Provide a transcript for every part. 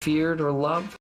feared or loved?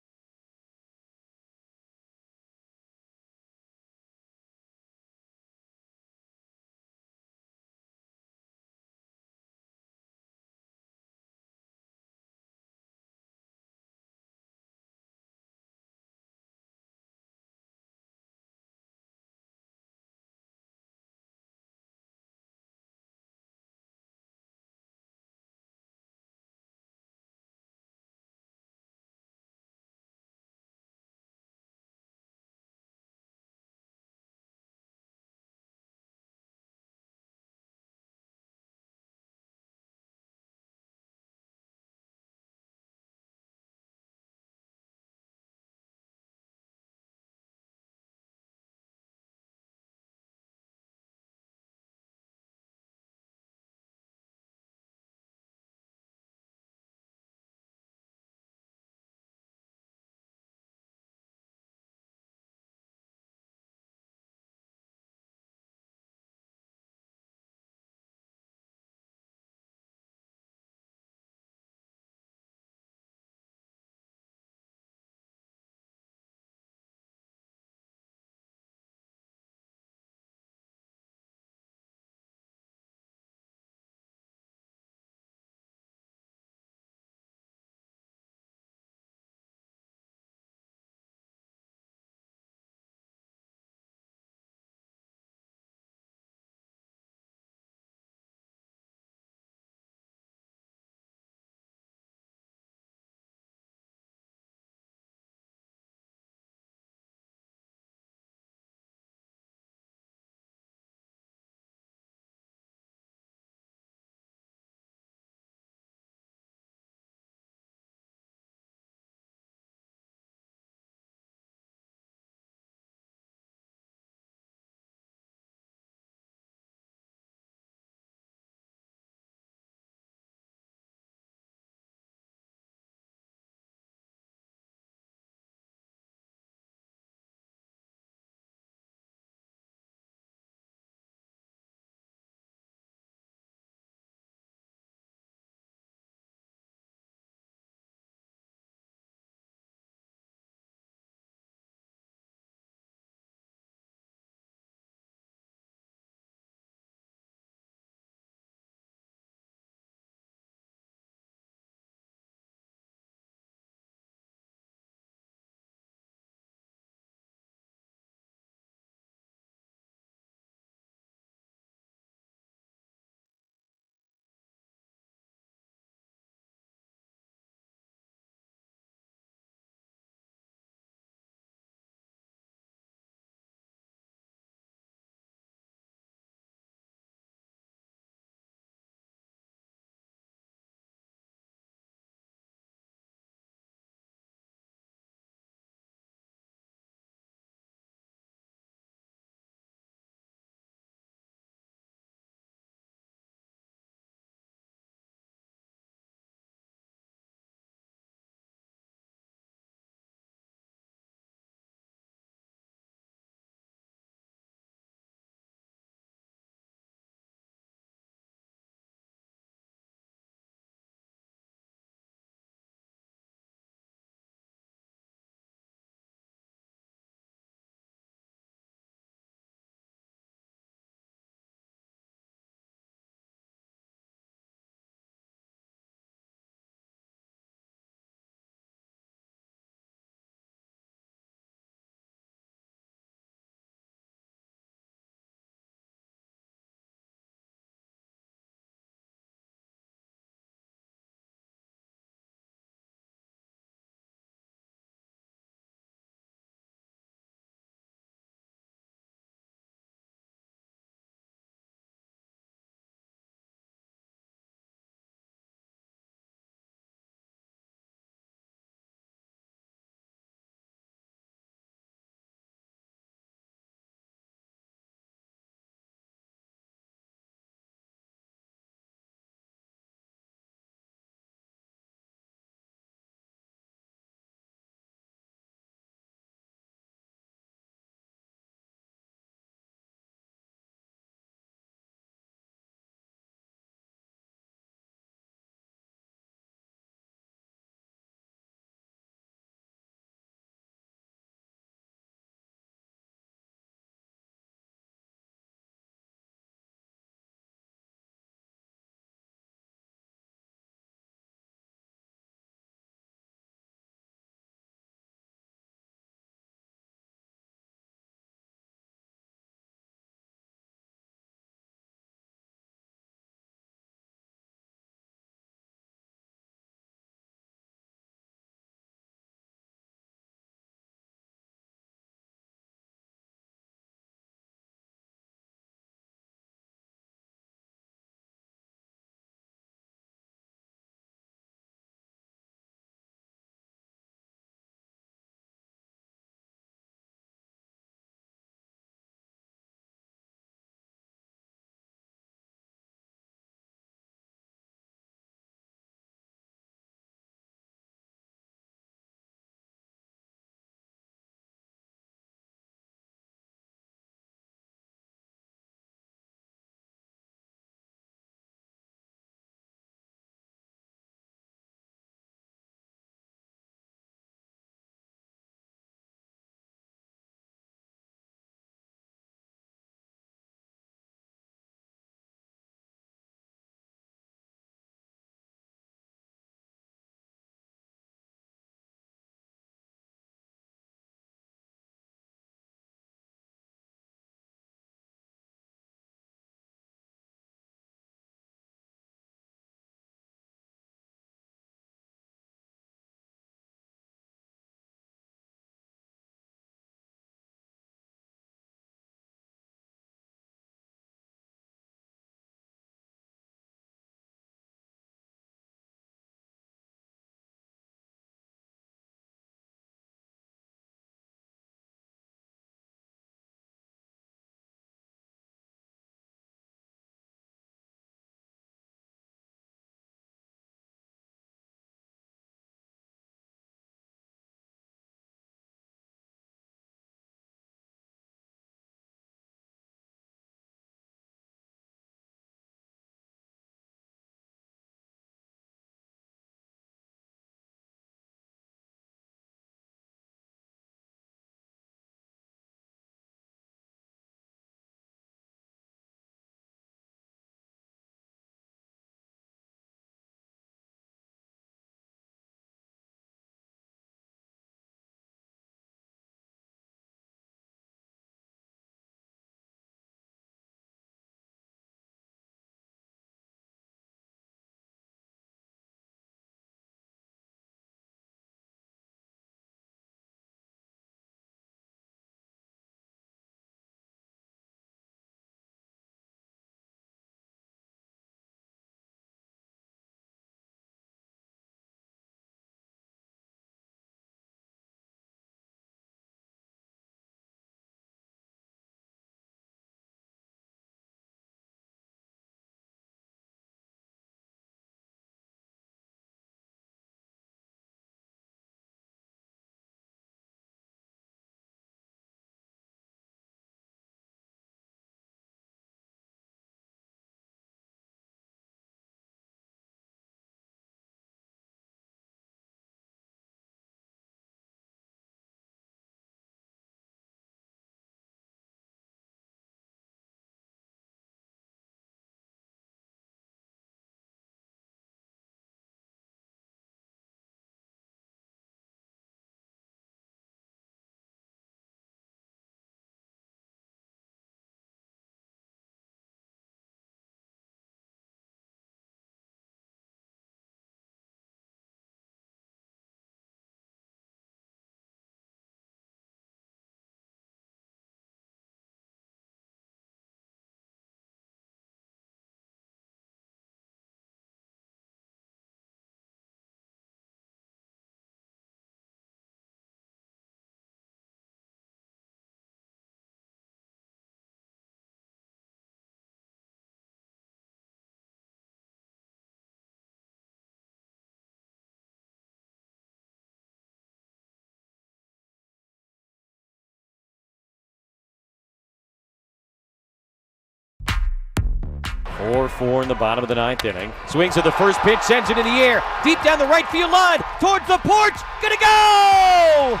4-4 in the bottom of the ninth inning. Swings at the first pitch, sends it in the air, deep down the right field line, towards the porch, gonna go!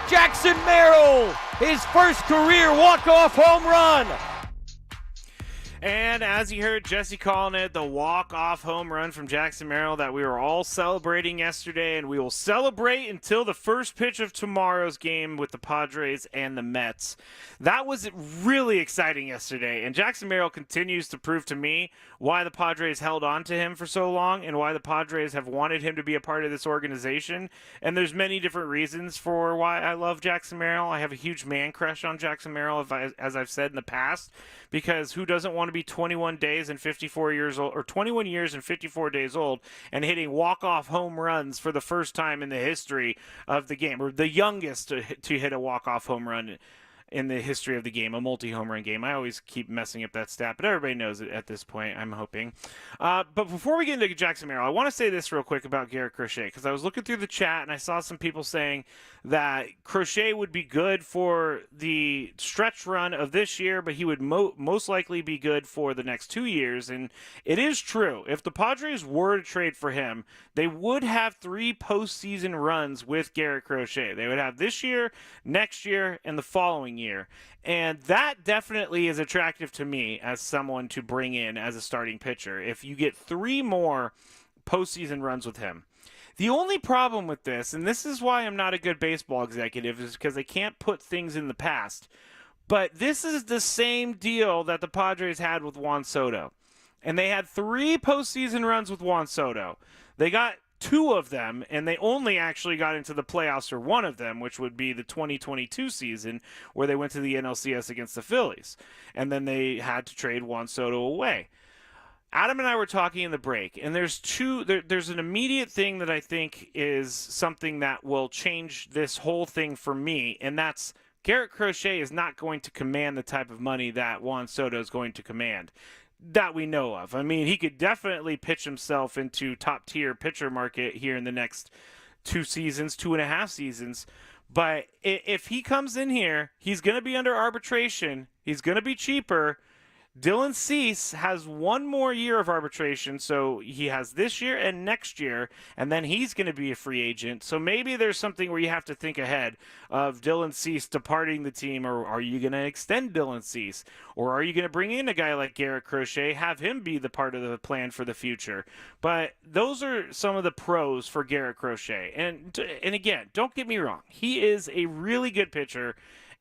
Jackson Merrill, his first career walk-off home run. And as you heard Jesse calling it, the walk-off home run from Jackson Merrill that we were all celebrating yesterday, and we will celebrate until the first pitch of tomorrow's game with the Padres and the Mets. That was really exciting yesterday, and Jackson Merrill continues to prove to me why the Padres held on to him for so long and why the Padres have wanted him to be a part of this organization. And there's many different reasons for why I love Jackson Merrill. I have a huge man crush on Jackson Merrill, as I've said in the past, because who doesn't want to be 21 days and 54 years old, or 21 years and 54 days old, and hitting walk-off home runs for the first time in the history of the game, or the youngest to hit a walk-off home run in the history of the game, a multi-home run game. I always keep messing up that stat, but everybody knows it at this point, I'm hoping. But before we get into Jackson Merrill, I want to say this real quick about Garrett Crochet, because I was looking through the chat and I saw some people saying that Crochet would be good for the stretch run of this year, but he would most likely be good for the next 2 years. And it is true. If the Padres were to trade for him, they would have 3 postseason runs with Garrett Crochet. They would have this year, next year, and the following year. And that definitely is attractive to me as someone to bring in as a starting pitcher. If you get 3 more postseason runs with him. The only problem with this, and this is why I'm not a good baseball executive, is because I can't put things in the past. But this is the same deal that the Padres had with Juan Soto. And they had 3 postseason runs with Juan Soto. They got 2 of them, and they only actually got into the playoffs for 1 of them, which would be the 2022 season, where they went to the NLCS against the Phillies. And then they had to trade Juan Soto away. Adam and I were talking in the break, and there's an immediate thing that I think is something that will change this whole thing for me, and that's Garrett Crochet is not going to command the type of money that Juan Soto is going to command, that we know of. I mean, he could definitely pitch himself into top-tier pitcher market here in the next 2 seasons, 2.5 seasons, but if he comes in here, he's going to be under arbitration, he's going to be cheaper. Dylan Cease has 1 more year of arbitration, so he has this year and next year, and then he's going to be a free agent. So maybe there's something where you have to think ahead of Dylan Cease departing the team, or are you going to extend Dylan Cease? Or are you going to bring in a guy like Garrett Crochet, have him be the part of the plan for the future? But those are some of the pros for Garrett Crochet. And again, don't get me wrong. He is a really good pitcher,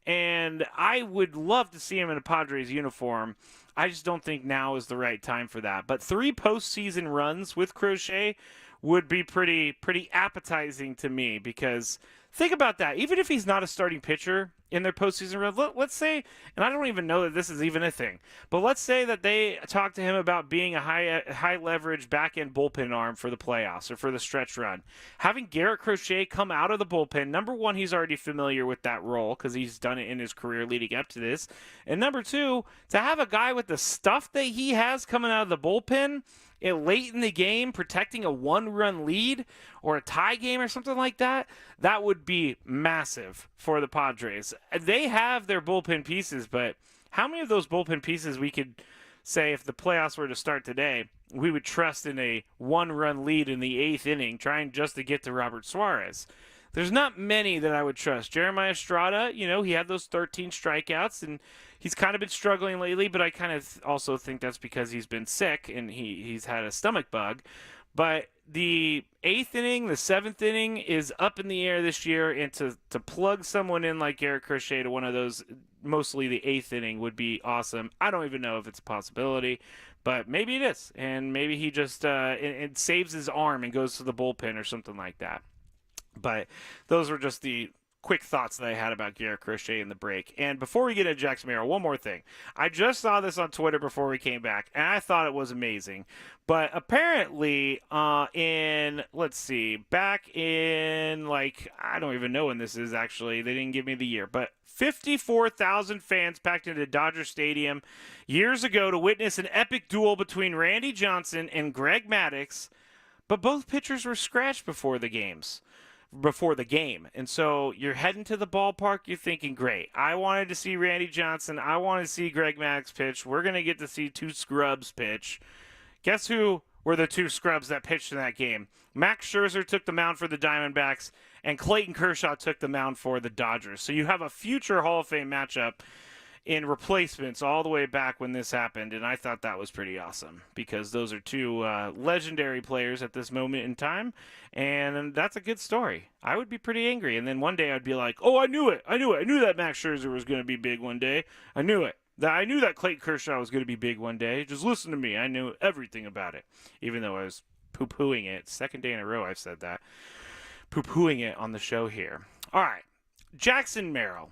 and I would love to see him in a Padres uniform. I just don't think now is the right time for that. But 3 postseason runs with Crochet would be pretty appetizing to me, because think about that. Even if he's not a starting pitcher in their postseason run, let's say, and I don't even know that this is even a thing, but let's say that they talk to him about being a high leverage back end bullpen arm for the playoffs or for the stretch run. Having Garrett Crochet come out of the bullpen, number 1, he's already familiar with that role because he's done it in his career leading up to this, and number 2, to have a guy with the stuff that he has coming out of the bullpen late in the game, protecting a 1-run lead or a tie game or something like that, that would be massive for the Padres. They have their bullpen pieces, but how many of those bullpen pieces we could say, if the playoffs were to start today, we would trust in a 1-run lead in the 8th inning, trying just to get to Robert Suarez? There's not many that I would trust. Jeremiah Estrada, he had those 13 strikeouts, and he's kind of been struggling lately, but I kind of also think that's because he's been sick and he's had a stomach bug. But the 8th inning, the 7th inning is up in the air this year, and to plug someone in like Garrett Crochet to one of those, mostly the 8th inning, would be awesome. I don't even know if it's a possibility, but maybe it is. And maybe he just it saves his arm and goes to the bullpen or something like that. But those were just the quick thoughts that I had about Garrett Crochet in the break. And before we get into Jackson Merrill, one more thing. I just saw this on Twitter before we came back, and I thought it was amazing. But apparently, back in, I don't even know when this is actually. They didn't give me the year. But 54,000 fans packed into Dodger Stadium years ago to witness an epic duel between Randy Johnson and Greg Maddux. But both pitchers were scratched before the games. before the game. And so you're heading to the ballpark, you're thinking, great, I wanted to see Randy Johnson, I want to see Greg Maddux pitch, we're going to get to see two scrubs pitch. Guess who were the two scrubs that pitched in that game? Max Scherzer took the mound for the Diamondbacks, and Clayton Kershaw took the mound for the Dodgers. So you have a future Hall of Fame matchup in replacements all the way back when this happened, and I thought that was pretty awesome because those are two legendary players at this moment in time, and that's a good story. I would be pretty angry, and then one day I'd be like, oh, I knew it. I knew that Max Scherzer was going to be big one day. I knew it. I knew that Clayton Kershaw was going to be big one day. Just listen to me. I knew everything about it, even though I was poo-pooing it. Second day in a row I've said that. Poo-pooing it on the show here. All right, Jackson Merrill.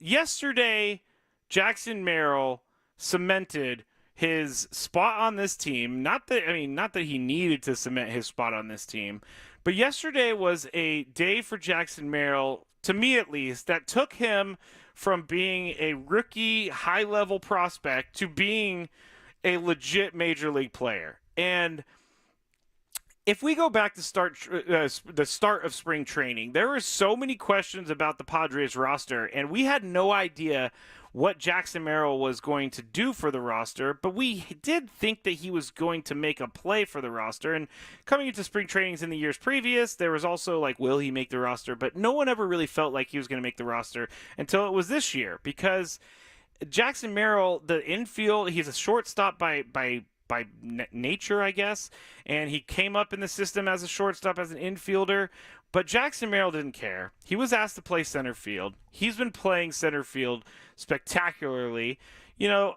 Yesterday, Jackson Merrill cemented his spot on this team. Not that he needed to cement his spot on this team, but yesterday was a day for Jackson Merrill, to me at least, that took him from being a rookie high-level prospect to being a legit major league player. And if we go back to the start of spring training, there were so many questions about the Padres roster, and we had no idea what Jackson Merrill was going to do for the roster, but we did think that he was going to make a play for the roster. And coming into spring trainings in the years previous, there was also like, will he make the roster? But no one ever really felt like he was going to make the roster until it was this year, because Jackson Merrill, the infield, he's a shortstop by nature, I guess, and he came up in the system as a shortstop, as an infielder. But Jackson Merrill didn't care. He was asked to play center field. He's been playing center field spectacularly. You know,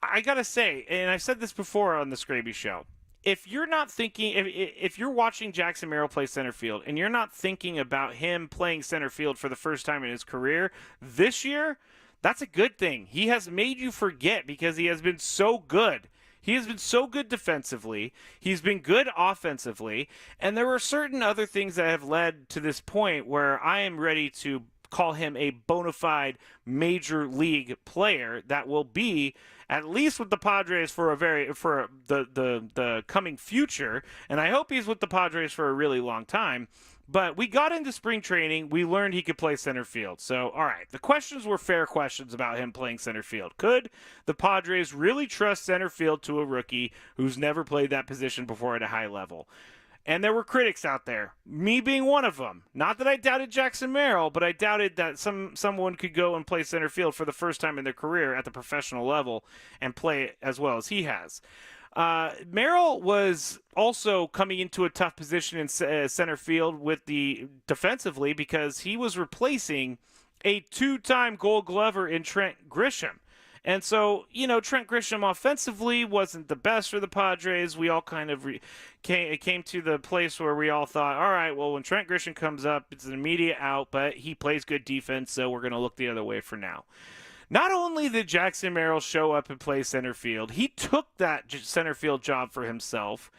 I gotta say, and I've said this before on the Skraby Show, if you're not thinking, if you're watching Jackson Merrill play center field and you're not thinking about him playing center field for the first time in his career this year, that's a good thing. He has made you forget because he has been so good. He has been so good defensively. He's been good offensively. And there are certain other things that have led to this point where I am ready to call him a bona fide major league player that will be at least with the Padres for the coming future. And I hope he's with the Padres for a really long time. But we got into spring training. We learned he could play center field. So, all right, the questions were fair questions about him playing center field. Could the Padres really trust center field to a rookie who's never played that position before at a high level? And there were critics out there, me being one of them. Not that I doubted Jackson Merrill, but I doubted that someone could go and play center field for the first time in their career at the professional level and play as well as he has. Merrill was also coming into a tough position in center field with the defensively because he was replacing a two-time Gold Glover in Trent Grisham. And so, you know, Trent Grisham offensively wasn't the best for the Padres. We all kind of came to the place where we all thought, all right, well, when Trent Grisham comes up, it's an immediate out, but he plays good defense, so we're going to look the other way for now. Not only did Jackson Merrill show up and play center field, he took that center field job for himself.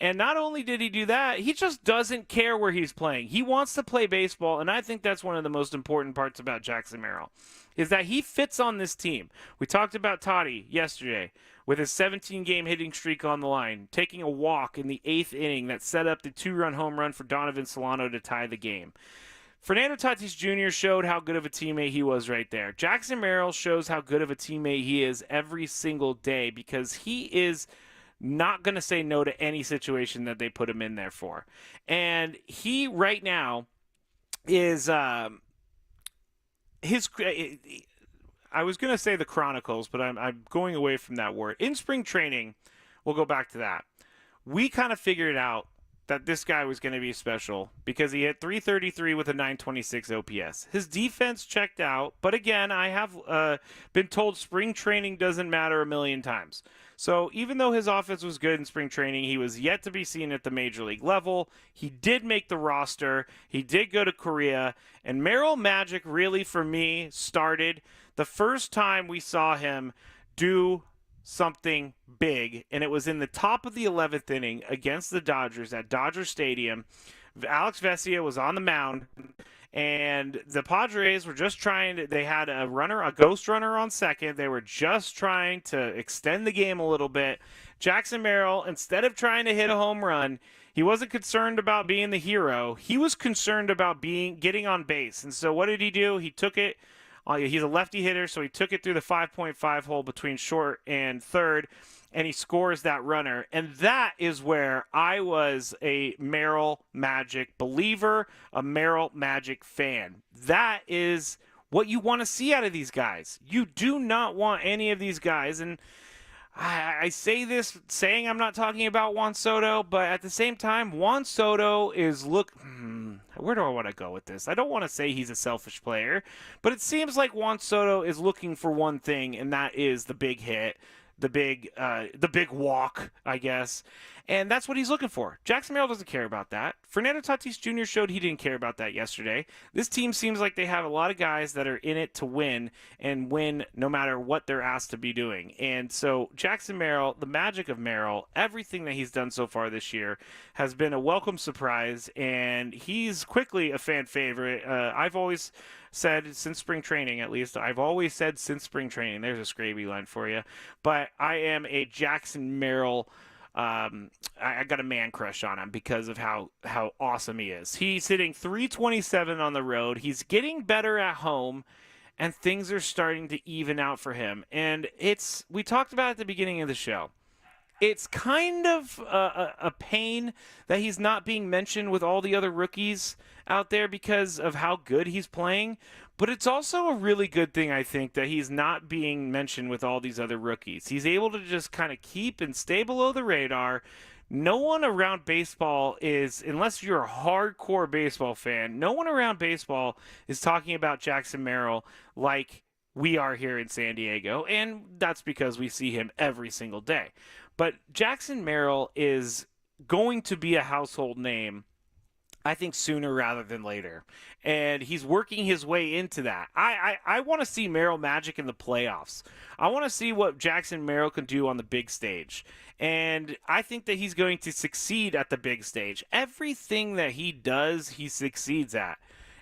And not only did he do that, he just doesn't care where he's playing. He wants to play baseball, and I think that's one of the most important parts about Jackson Merrill, is that he fits on this team. We talked about Toddy yesterday with his 17-game hitting streak on the line, taking a walk in the 8th inning that set up the 2-run home run for Donovan Solano to tie the game. Fernando Tatis Jr. showed how good of a teammate he was right there. Jackson Merrill shows how good of a teammate he is every single day because he is not going to say no to any situation that they put him in there for. And he right now is I was going to say the Chronicles, but I'm going away from that word. In spring training, we'll go back to that. We kind of figured out that this guy was going to be special because he hit .333 with a .926 OPS. His defense checked out, but again, I have been told spring training doesn't matter a million times. So even though his offense was good in spring training, he was yet to be seen at the major league level. He did make the roster. He did go to Korea. And Merrill Magic really, for me, started the first time we saw him do something big, and it was in the top of the 11th inning against the Dodgers at Dodger Stadium. Alex Vesia was on the mound, and the Padres were just they had a ghost runner on second. They were just trying to extend the game a little bit. Jackson Merrill, instead of trying to hit a home run, He wasn't concerned about being the hero. He was concerned about getting on base. And so what did he do? He took it. He's a lefty hitter, so he took it through the 5.5 hole between short and third, and he scores that runner. And that is where I was a Merrill Magic believer, a Merrill Magic fan. That is what you want to see out of these guys. You do not want any of these guys, and I say this saying I'm not talking about Juan Soto, but at the same time, Juan Soto is where do I want to go with this? I don't want to say he's a selfish player, but it seems like Juan Soto is looking for one thing, and that is the big hit, the big walk, I guess. And that's what he's looking for. Jackson Merrill doesn't care about that. Fernando Tatis Jr. showed he didn't care about that yesterday. This team seems like they have a lot of guys that are in it to win and win no matter what they're asked to be doing. And so Jackson Merrill, the magic of Merrill, everything that he's done so far this year has been a welcome surprise, and he's quickly a fan favorite. I've always said since spring training, at least, There's a Skraby line for you. But I am a Jackson Merrill. I got a man crush on him because of how awesome he is. He's hitting .327 on the road. He's getting better at home, and things are starting to even out for him. And we talked about it at the beginning of the show. It's kind of a pain that he's not being mentioned with all the other rookies out there because of how good he's playing. But it's also a really good thing, I think, that he's not being mentioned with all these other rookies. He's able to just kind of keep and stay below the radar. No one around baseball is, unless you're a hardcore baseball fan, no one around baseball is talking about Jackson Merrill like we are here in San Diego. And that's because we see him every single day. But Jackson Merrill is going to be a household name, I think, sooner rather than later. And he's working his way into that. I want to see Merrill Magic in the playoffs. I want to see what Jackson Merrill can do on the big stage. And I think that he's going to succeed at the big stage. Everything that he does, he succeeds at.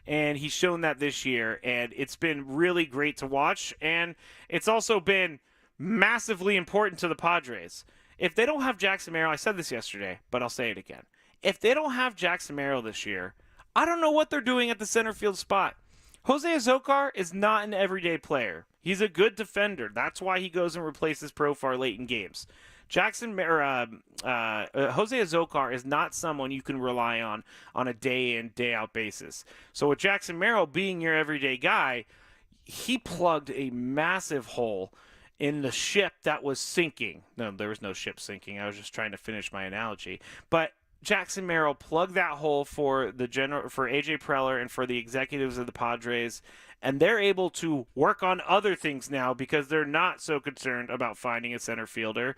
And he's shown that this year. And it's been really great to watch. And it's also been massively important to the Padres. If they don't have Jackson Merrill, I said this yesterday, but I'll say it again. If they don't have Jackson Merrill this year, I don't know what they're doing at the center field spot. Jose Azocar is not an everyday player. He's a good defender. That's why he goes and replaces Profar late in games. Jose Azocar is not someone you can rely on a day-in, day-out basis. So with Jackson Merrill being your everyday guy, he plugged a massive hole in the ship that was sinking. No, there was no ship sinking. I was just trying to finish my analogy. But Jackson Merrill plugged that hole for AJ Preller and for the executives of the Padres, and they're able to work on other things now because they're not so concerned about finding a center fielder.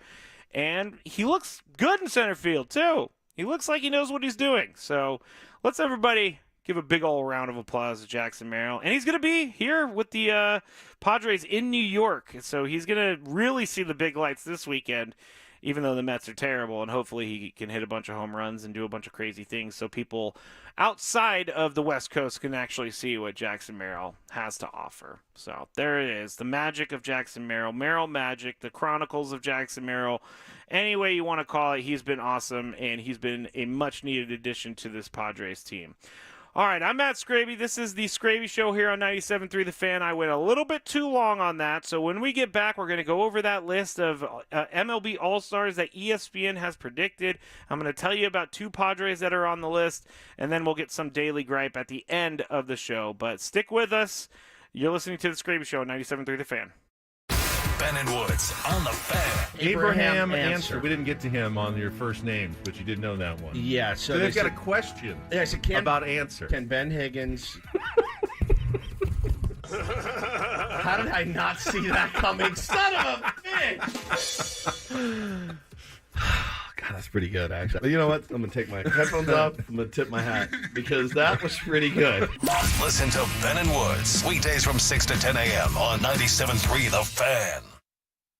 And he looks good in center field, too. He looks like he knows what he's doing. So let's everybody give a big old round of applause to Jackson Merrill. And he's going to be here with the Padres in New York. So he's going to really see the big lights this weekend, even though the Mets are terrible. And hopefully he can hit a bunch of home runs and do a bunch of crazy things so people outside of the West Coast can actually see what Jackson Merrill has to offer. So there it is. The magic of Jackson Merrill. Merrill Magic. The Chronicles of Jackson Merrill. Any way you want to call it, he's been awesome. And he's been a much-needed addition to this Padres team. All right, I'm Matt Skraby. This is the Skraby Show here on 97.3 The Fan. I went a little bit too long on that, so when we get back, we're going to go over that list of MLB All-Stars that ESPN has predicted. I'm going to tell you about 2 Padres that are on the list, and then we'll get some daily gripe at the end of the show. But stick with us. You're listening to the Skraby Show on 97.3 The Fan. Ben and Woods on the Fan. Abraham Answer. We didn't get to him on your first name, but you did know that one. Yeah. So they've got a question about Answer. Can Ben Higgins... How did I not see that coming? Son of a bitch! God, that's pretty good, actually. You know what? I'm going to take my headphones off. I'm going to tip my hat because that was pretty good. Listen to Ben and Woods weekdays from 6 to 10 a.m. on 97.3 The Fan.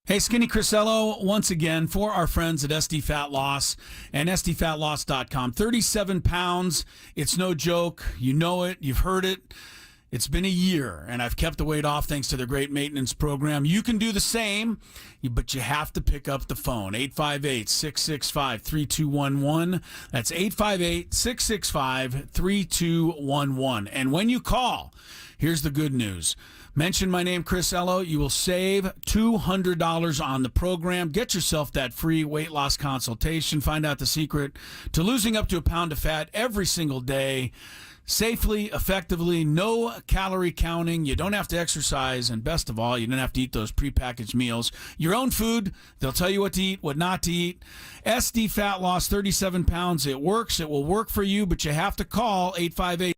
Hey, Skinny Crisello, once again, for our friends at SD Fat Loss and SDFatLoss.com. 37 pounds. It's no joke. You know it. You've heard it. It's been a year, and I've kept the weight off thanks to their great maintenance program. You can do the same, but you have to pick up the phone. 858-665-3211. That's 858-665-3211. And when you call, here's the good news. Mention my name, Chris Ello. You will save $200 on the program. Get yourself that free weight loss consultation. Find out the secret to losing up to a pound of fat every single day. Safely, effectively, no calorie counting. You don't have to exercise, and best of all, you don't have to eat those prepackaged meals. Your own food, they'll tell you what to eat, what not to eat. SD Fat Loss, 37 pounds. It works. It will work for you, but you have to call 858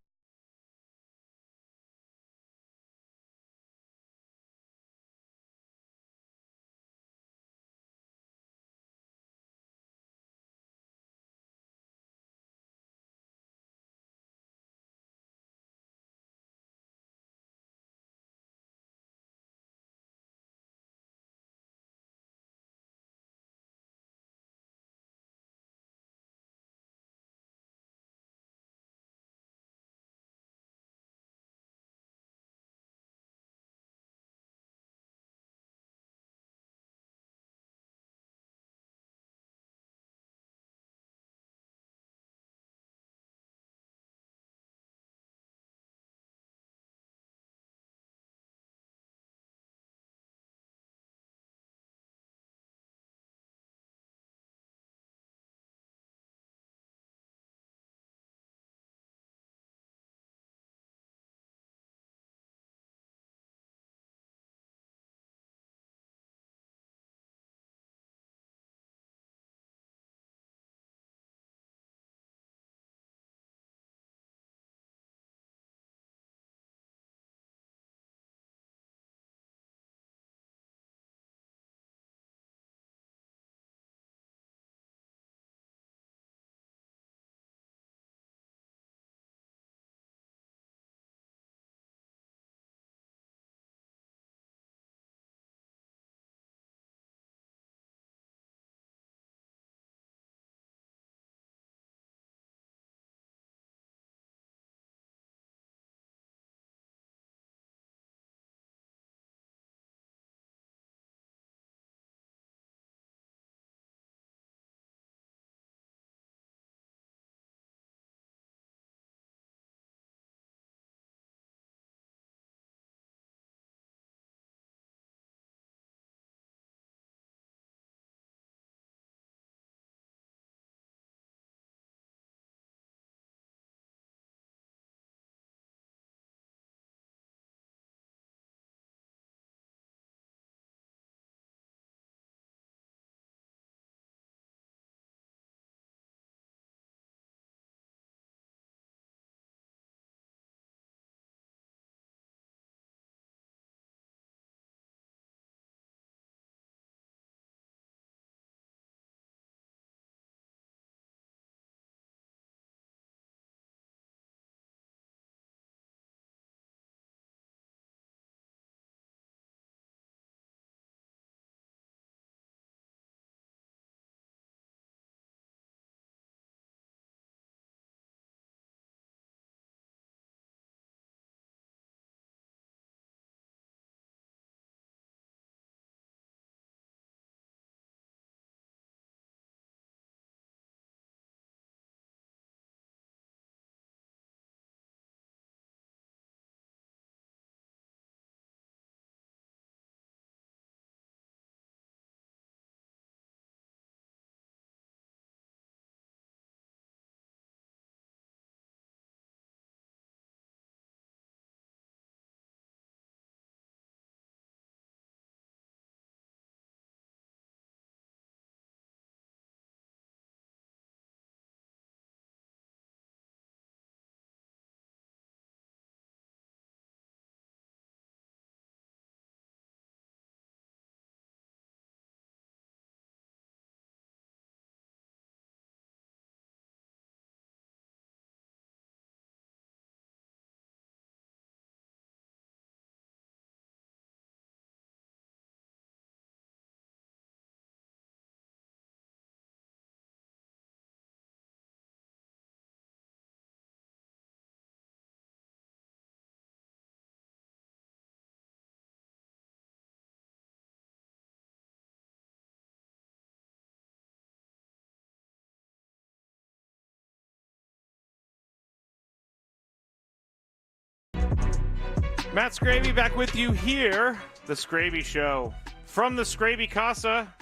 Matt Skraby back with you here, the Skraby Show. From the Skraby Casa,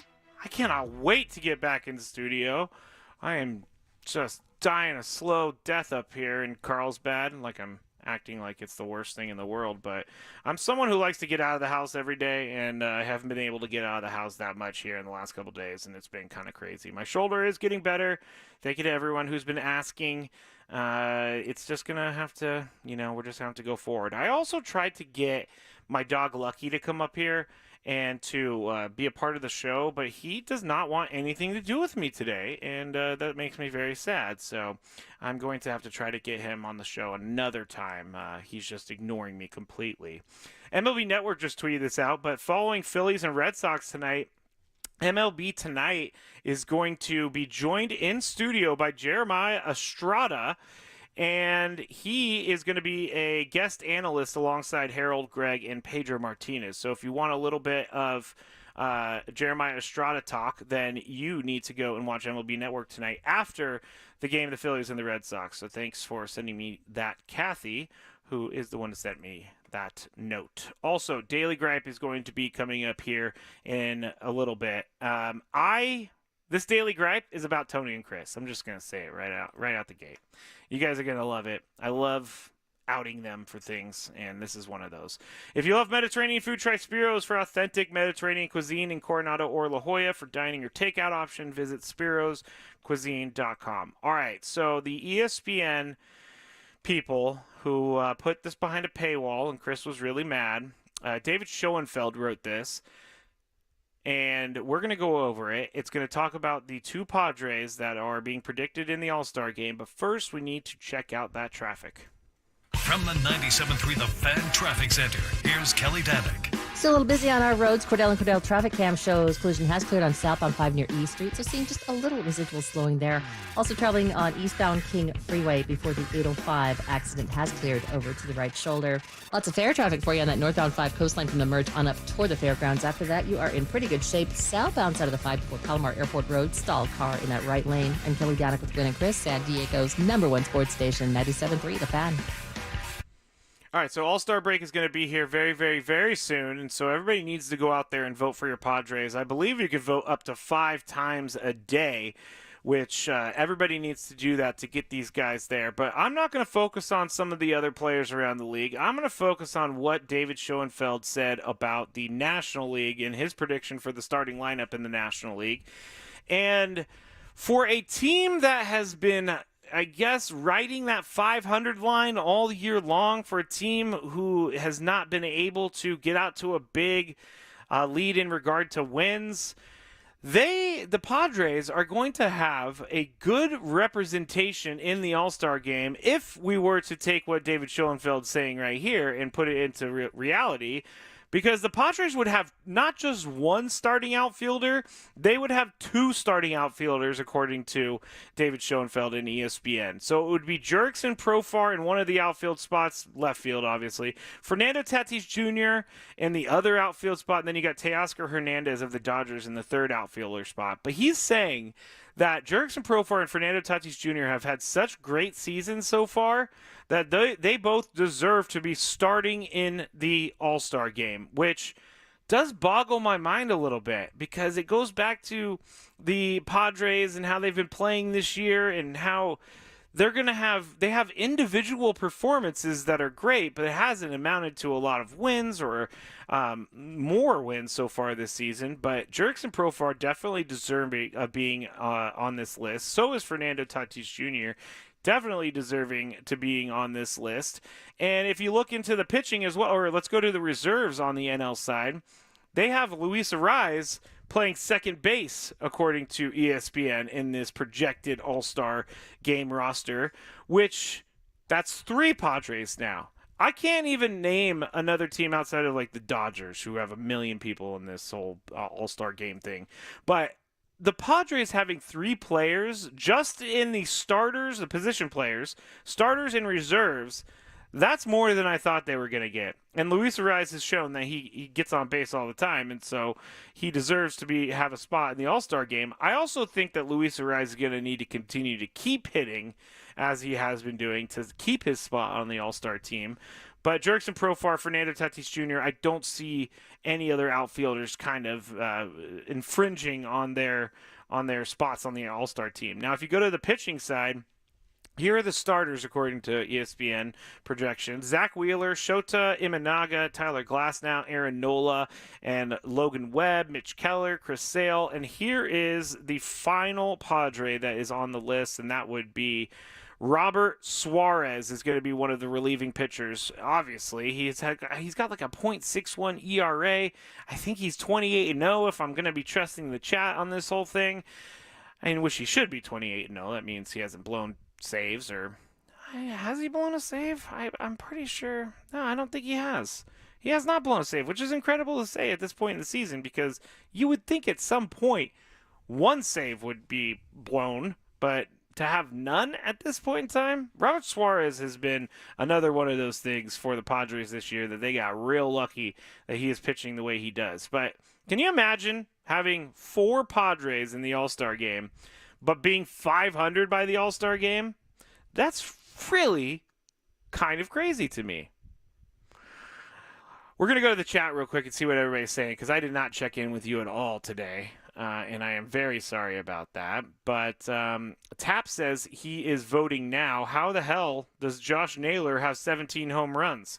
I cannot wait to get back in the studio. I am just dying a slow death up here in Carlsbad, like I'm acting like it's the worst thing in the world, but I'm someone who likes to get out of the house every day, and I haven't been able to get out of the house that much here in the last couple days, and it's been kind of crazy. My shoulder is getting better. Thank you to everyone who's been asking. It's just gonna have to, we're just gonna have to go forward. I also tried to get my dog Lucky to come up here and to be a part of the show, but he does not want anything to do with me today, and that makes me very sad. So I'm going to have to try to get him on the show another time. He's just ignoring me completely. MLB Network just tweeted this out, but following Phillies and Red Sox tonight, MLB Tonight is going to be joined in studio by Jeremiah Estrada, and he is going to be a guest analyst alongside Harold, Greg, and Pedro Martinez. So if you want a little bit of Jeremiah Estrada talk, then you need to go and watch MLB Network tonight after the game of the Phillies and the Red Sox. So thanks for sending me that, Kathy, who is the one who sent me that note. Also, Daily Gripe is going to be coming up here in a little bit. This Daily Gripe is about Tony and Chris. I'm just going to say it right out the gate. You guys are going to love it. I love outing them for things, and this is one of those. If you love Mediterranean food, try Spiro's for authentic Mediterranean cuisine in Coronado or La Jolla. For dining or takeout option, visit spiroscuisine.com. All right, so the ESPN people who put this behind a paywall, and Chris was really mad. David Schoenfeld wrote this, and we're going to go over it. It's going to talk about the two Padres that are being predicted in the All-Star game, but first we need to check out that traffic. From the 97.3 The Fan Traffic Center, here's Kelly Danick. Still a little busy on our roads. Cordell and Cordell traffic cam shows collision has cleared on southbound 5 near E Street, so seeing just a little residual slowing there. Also traveling on eastbound King Freeway before the 805 accident has cleared over to the right shoulder. Lots of fair traffic for you on that northbound 5 coastline from the merge on up toward the fairgrounds. After that, you are in pretty good shape. Southbound side of the 5 before Palomar Airport Road, stalled car in that right lane. I'm Kelly Danick with Gwen and Chris, San Diego's #1 sports station, 97.3 The Fan. All right, so All-Star break is going to be here very, very, very soon, and so everybody needs to go out there and vote for your Padres. I believe you could vote up to 5 times a day, which everybody needs to do that to get these guys there. But I'm not going to focus on some of the other players around the league. I'm going to focus on what David Schoenfeld said about the National League and his prediction for the starting lineup in the National League. And for a team that has been, I guess, riding that 500 line all year long, for a team who has not been able to get out to a big lead in regard to wins, the Padres are going to have a good representation in the All-Star game if we were to take what David Schoenfeld's saying right here and put it into reality. Because the Padres would have not just one starting outfielder, they would have 2 starting outfielders, according to David Schoenfeld and ESPN. So it would be Jurickson Profar in one of the outfield spots, left field, obviously. Fernando Tatis Jr. in the other outfield spot, and then you got Teoscar Hernandez of the Dodgers in the third outfielder spot. But he's saying that Jurickson Profar and Fernando Tatis Jr. have had such great seasons so far that they both deserve to be starting in the All-Star game, which does boggle my mind a little bit because it goes back to the Padres and how they've been playing this year and how they have individual performances that are great, but it hasn't amounted to a lot of wins or more wins so far this season. But Jurickson Profar definitely deserving of being on this list. So is Fernando Tatis Jr., definitely deserving to being on this list. And if you look into the pitching as well, or let's go to the reserves on the NL side, they have Luis Arraez playing second base, according to ESPN, in this projected All-Star game roster, which that's 3 Padres now. I can't even name another team outside of like the Dodgers, who have 1 million people in this whole All-Star game thing. But the Padres having 3 players just in the starters, the position players, starters and reserves, that's more than I thought they were going to get. And Luis Arraez has shown that he gets on base all the time, and so he deserves to have a spot in the All-Star game. I also think that Luis Arraez is going to need to continue to keep hitting as he has been doing to keep his spot on the All-Star team. But Jurickson Profar, Fernando Tatis Jr., I don't see any other outfielders kind of infringing on their spots on the All-Star team. Now, if you go to the pitching side, here are the starters according to ESPN projections. Zach Wheeler, Shota Imanaga, Tyler Glasnow, Aaron Nola, and Logan Webb, Mitch Keller, Chris Sale. And here is the final Padre that is on the list, and that would be Robert Suarez is going to be one of the relieving pitchers. Obviously, he's got like a .61 ERA. I think he's 28-0 if I'm going to be trusting the chat on this whole thing. I wish he should be 28-0. That means he hasn't blown saves, or has he blown a save? I'm pretty sure. No, I don't think he has. He has not blown a save, which is incredible to say at this point in the season, because you would think at some point one save would be blown, but to have none at this point in time, Robert Suarez has been another one of those things for the Padres this year that they got real lucky that he is pitching the way he does. But can you imagine having 4 Padres in the All-Star game, but being 500 by the All-Star game? That's really kind of crazy to me. We're going to go to the chat real quick and see what everybody's saying, because I did not check in with you at all today, and I am very sorry about that. But Tap says he is voting now. How the hell does Josh Naylor have 17 home runs?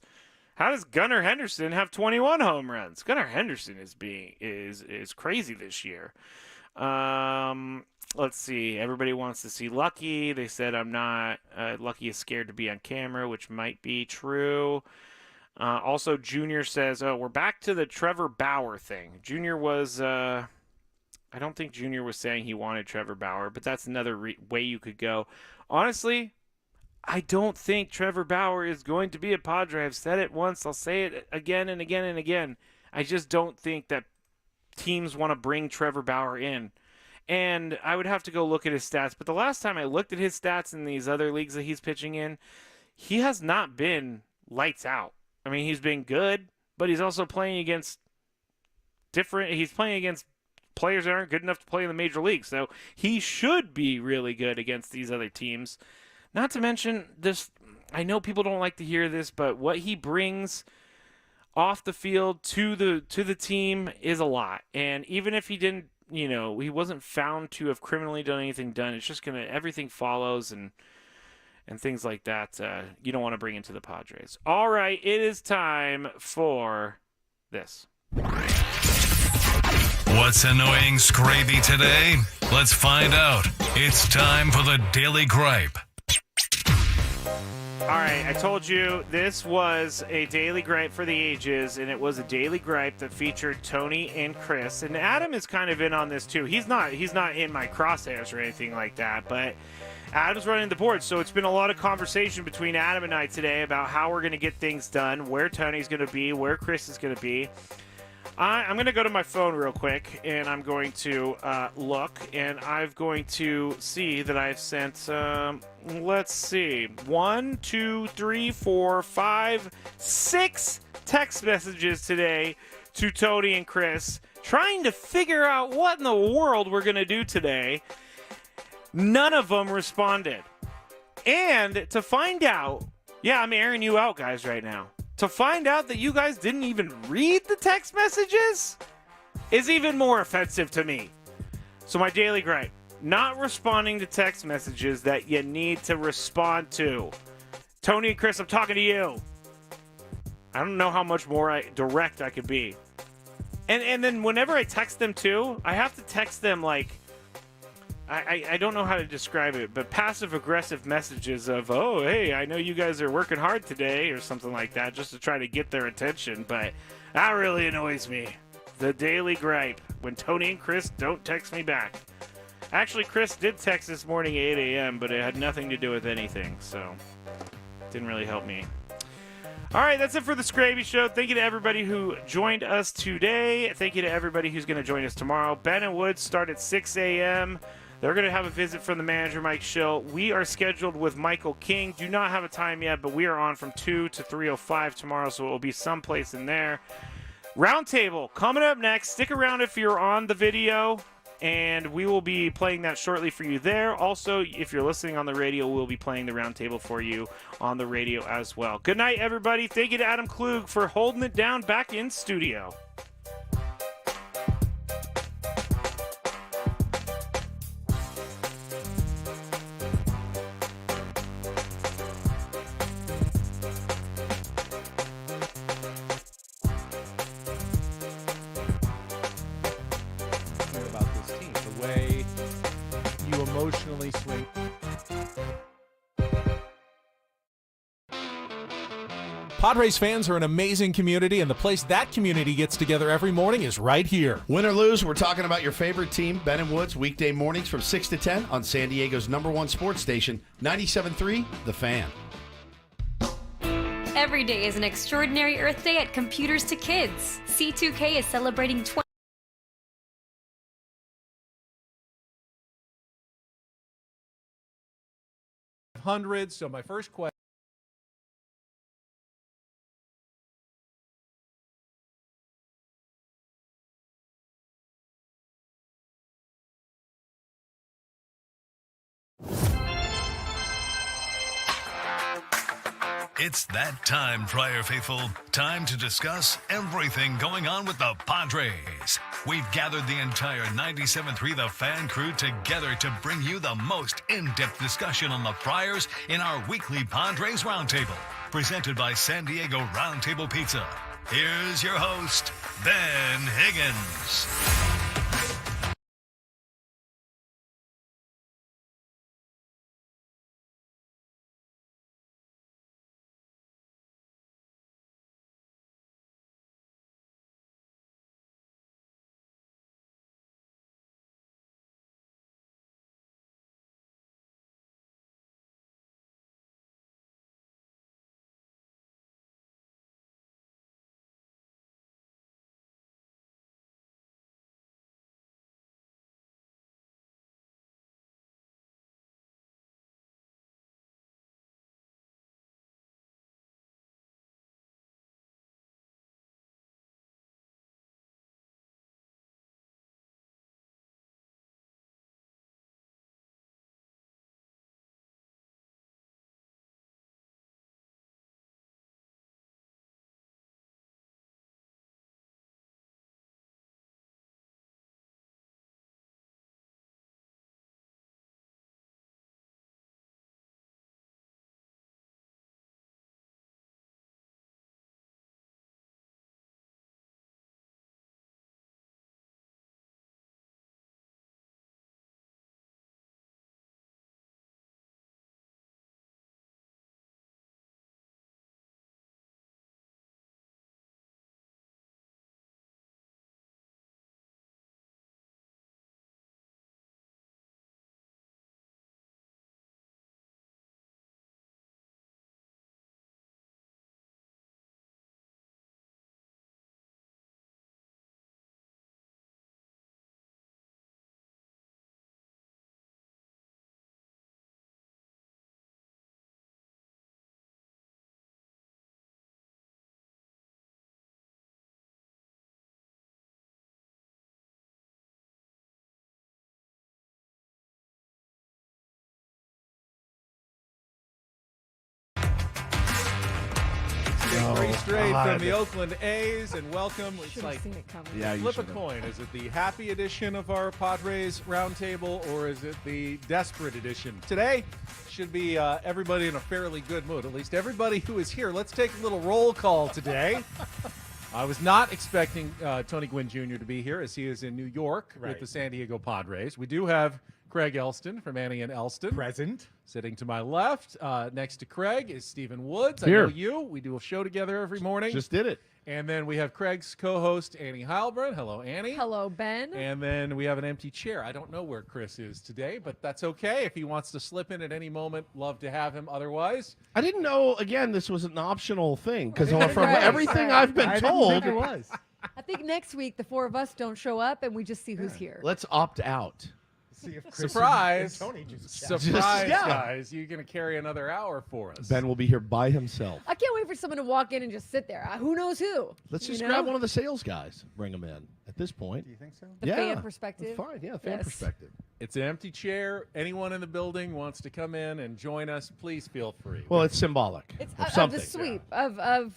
How does Gunnar Henderson have 21 home runs? Gunnar Henderson is crazy this year. Let's see. Everybody wants to see Lucky. They said I'm not. Lucky is scared to be on camera, which might be true. Also, Junior says, "Oh, we're back to the Trevor Bauer thing." Junior was. I don't think Junior was saying he wanted Trevor Bauer, but that's another way you could go. Honestly, I don't think Trevor Bauer is going to be a Padre. I've said it once. I'll say it again and again and again. I just don't think that teams want to bring Trevor Bauer in. And I would have to go look at his stats. But the last time I looked at his stats in these other leagues that he's pitching in, he has not been lights out. I mean, he's been good, but he's also playing against he's playing against players that aren't good enough to play in the major leagues. So he should be really good against these other teams. Not to mention this, I know people don't like to hear this, but what he brings off the field to the team is a lot. And even if he didn't, he wasn't found to have criminally done anything done, it's just everything follows and things like that. You don't want to bring into the Padres. All right, it is time for this. What's annoying Skraby today? Let's find out. It's time for the Daily Gripe. All right, I told you this was a daily gripe for the ages, and it was a daily gripe that featured Tony and Chris. And Adam is kind of in on this too. He's not in my crosshairs or anything like that, but Adam's running the board. So it's been a lot of conversation between Adam and I today about how we're going to get things done, where Tony's going to be, where Chris is going to be. I'm going to go to my phone real quick, and I'm going to look, and I'm going to see that I've sent, let's see, 1, 2, 3, 4, 5, 6 text messages today to Tony and Chris, trying to figure out what in the world we're going to do today. None of them responded. And to find out, yeah, I'm airing you out, guys, right now. To find out that you guys didn't even read the text messages is even more offensive to me. So my daily gripe, not responding to text messages that you need to respond to. Tony and Chris, I'm talking to you. I don't know how much more direct I could be. And then whenever I text them too, I have to text them like, I don't know how to describe it, but passive-aggressive messages of, oh, hey, I know you guys are working hard today, or something like that, just to try to get their attention, but that really annoys me. The daily gripe, when Tony and Chris don't text me back. Actually, Chris did text this morning at 8 a.m., but it had nothing to do with anything, so it didn't really help me. All right, that's it for the Skraby Show. Thank you to everybody who joined us today. Thank you to everybody who's going to join us tomorrow. Ben and Woods start at 6 a.m., They're going to have a visit from the manager, Mike Schill. We are scheduled with Michael King. Do not have a time yet, but we are on from 2 to 3:05 tomorrow, so it will be someplace in there. Roundtable coming up next. Stick around if you're on the video, and we will be playing that shortly for you there. Also, if you're listening on the radio, we'll be playing the roundtable for you on the radio as well. Good night, everybody. Thank you to Adam Klug for holding it down back in studio. About this team, the way you emotionally swing. Padres fans are an amazing community, and the place that community gets together every morning is right here. Win or lose, we're talking about your favorite team, Ben and Woods, weekday mornings from 6 to 10 on San Diego's #1 sports station, 97.3 The Fan. Every day is an extraordinary Earth Day at Computers to Kids. C2K is celebrating 20 Hundreds. So my first question. It's that time, Friar Faithful. Time to discuss everything going on with the Padres. We've gathered the entire 97.3 The Fan crew together to bring you the most in-depth discussion on the Friars in our weekly Padres Roundtable, presented by San Diego Roundtable Pizza. Here's your host, Ben Higgins. Three straight from the Oakland A's, and welcome. It's like seen it coming. yeah, flip a coin. Is it the happy edition of our Padres Roundtable, or is it the desperate edition? Today should be everybody in a fairly good mood, at least everybody who is here. Let's take a little roll call today. I was not expecting Tony Gwynn Jr. to be here, as he is in New York with the San Diego Padres. We do have Craig Elston from Annie and Elston. Present. Sitting to my left, next to Craig, is Stephen Woods. Here. I know you. We do a show together every morning. Just did it. And then we have Craig's co-host, Annie Heilbrunn. Hello, Annie. Hello, Ben. And then we have an empty chair. I don't know where Chris is today, but that's okay. If he wants to slip in at any moment, love to have him. Otherwise, I didn't know, again, this was an optional thing, because from Right, everything right. I've been I didn't told, think it was. I think next week the four of us don't show up and we just see who's here. let's opt out. See if Chris Surprise! and Tony just Surprise, yeah. guys! You're going to carry another hour for us. Ben will be here by himself. I can't wait for someone to walk in and just sit there. Who knows who? Let's just you grab know? one of the sales guys, bring them in at this point. Do you think so? The yeah, fan perspective. That's fine. Yeah, fan Yes. perspective. It's an empty chair. Anyone in the building wants to come in and join us, please feel free. Well, it's symbolic It's of of something. the sweep of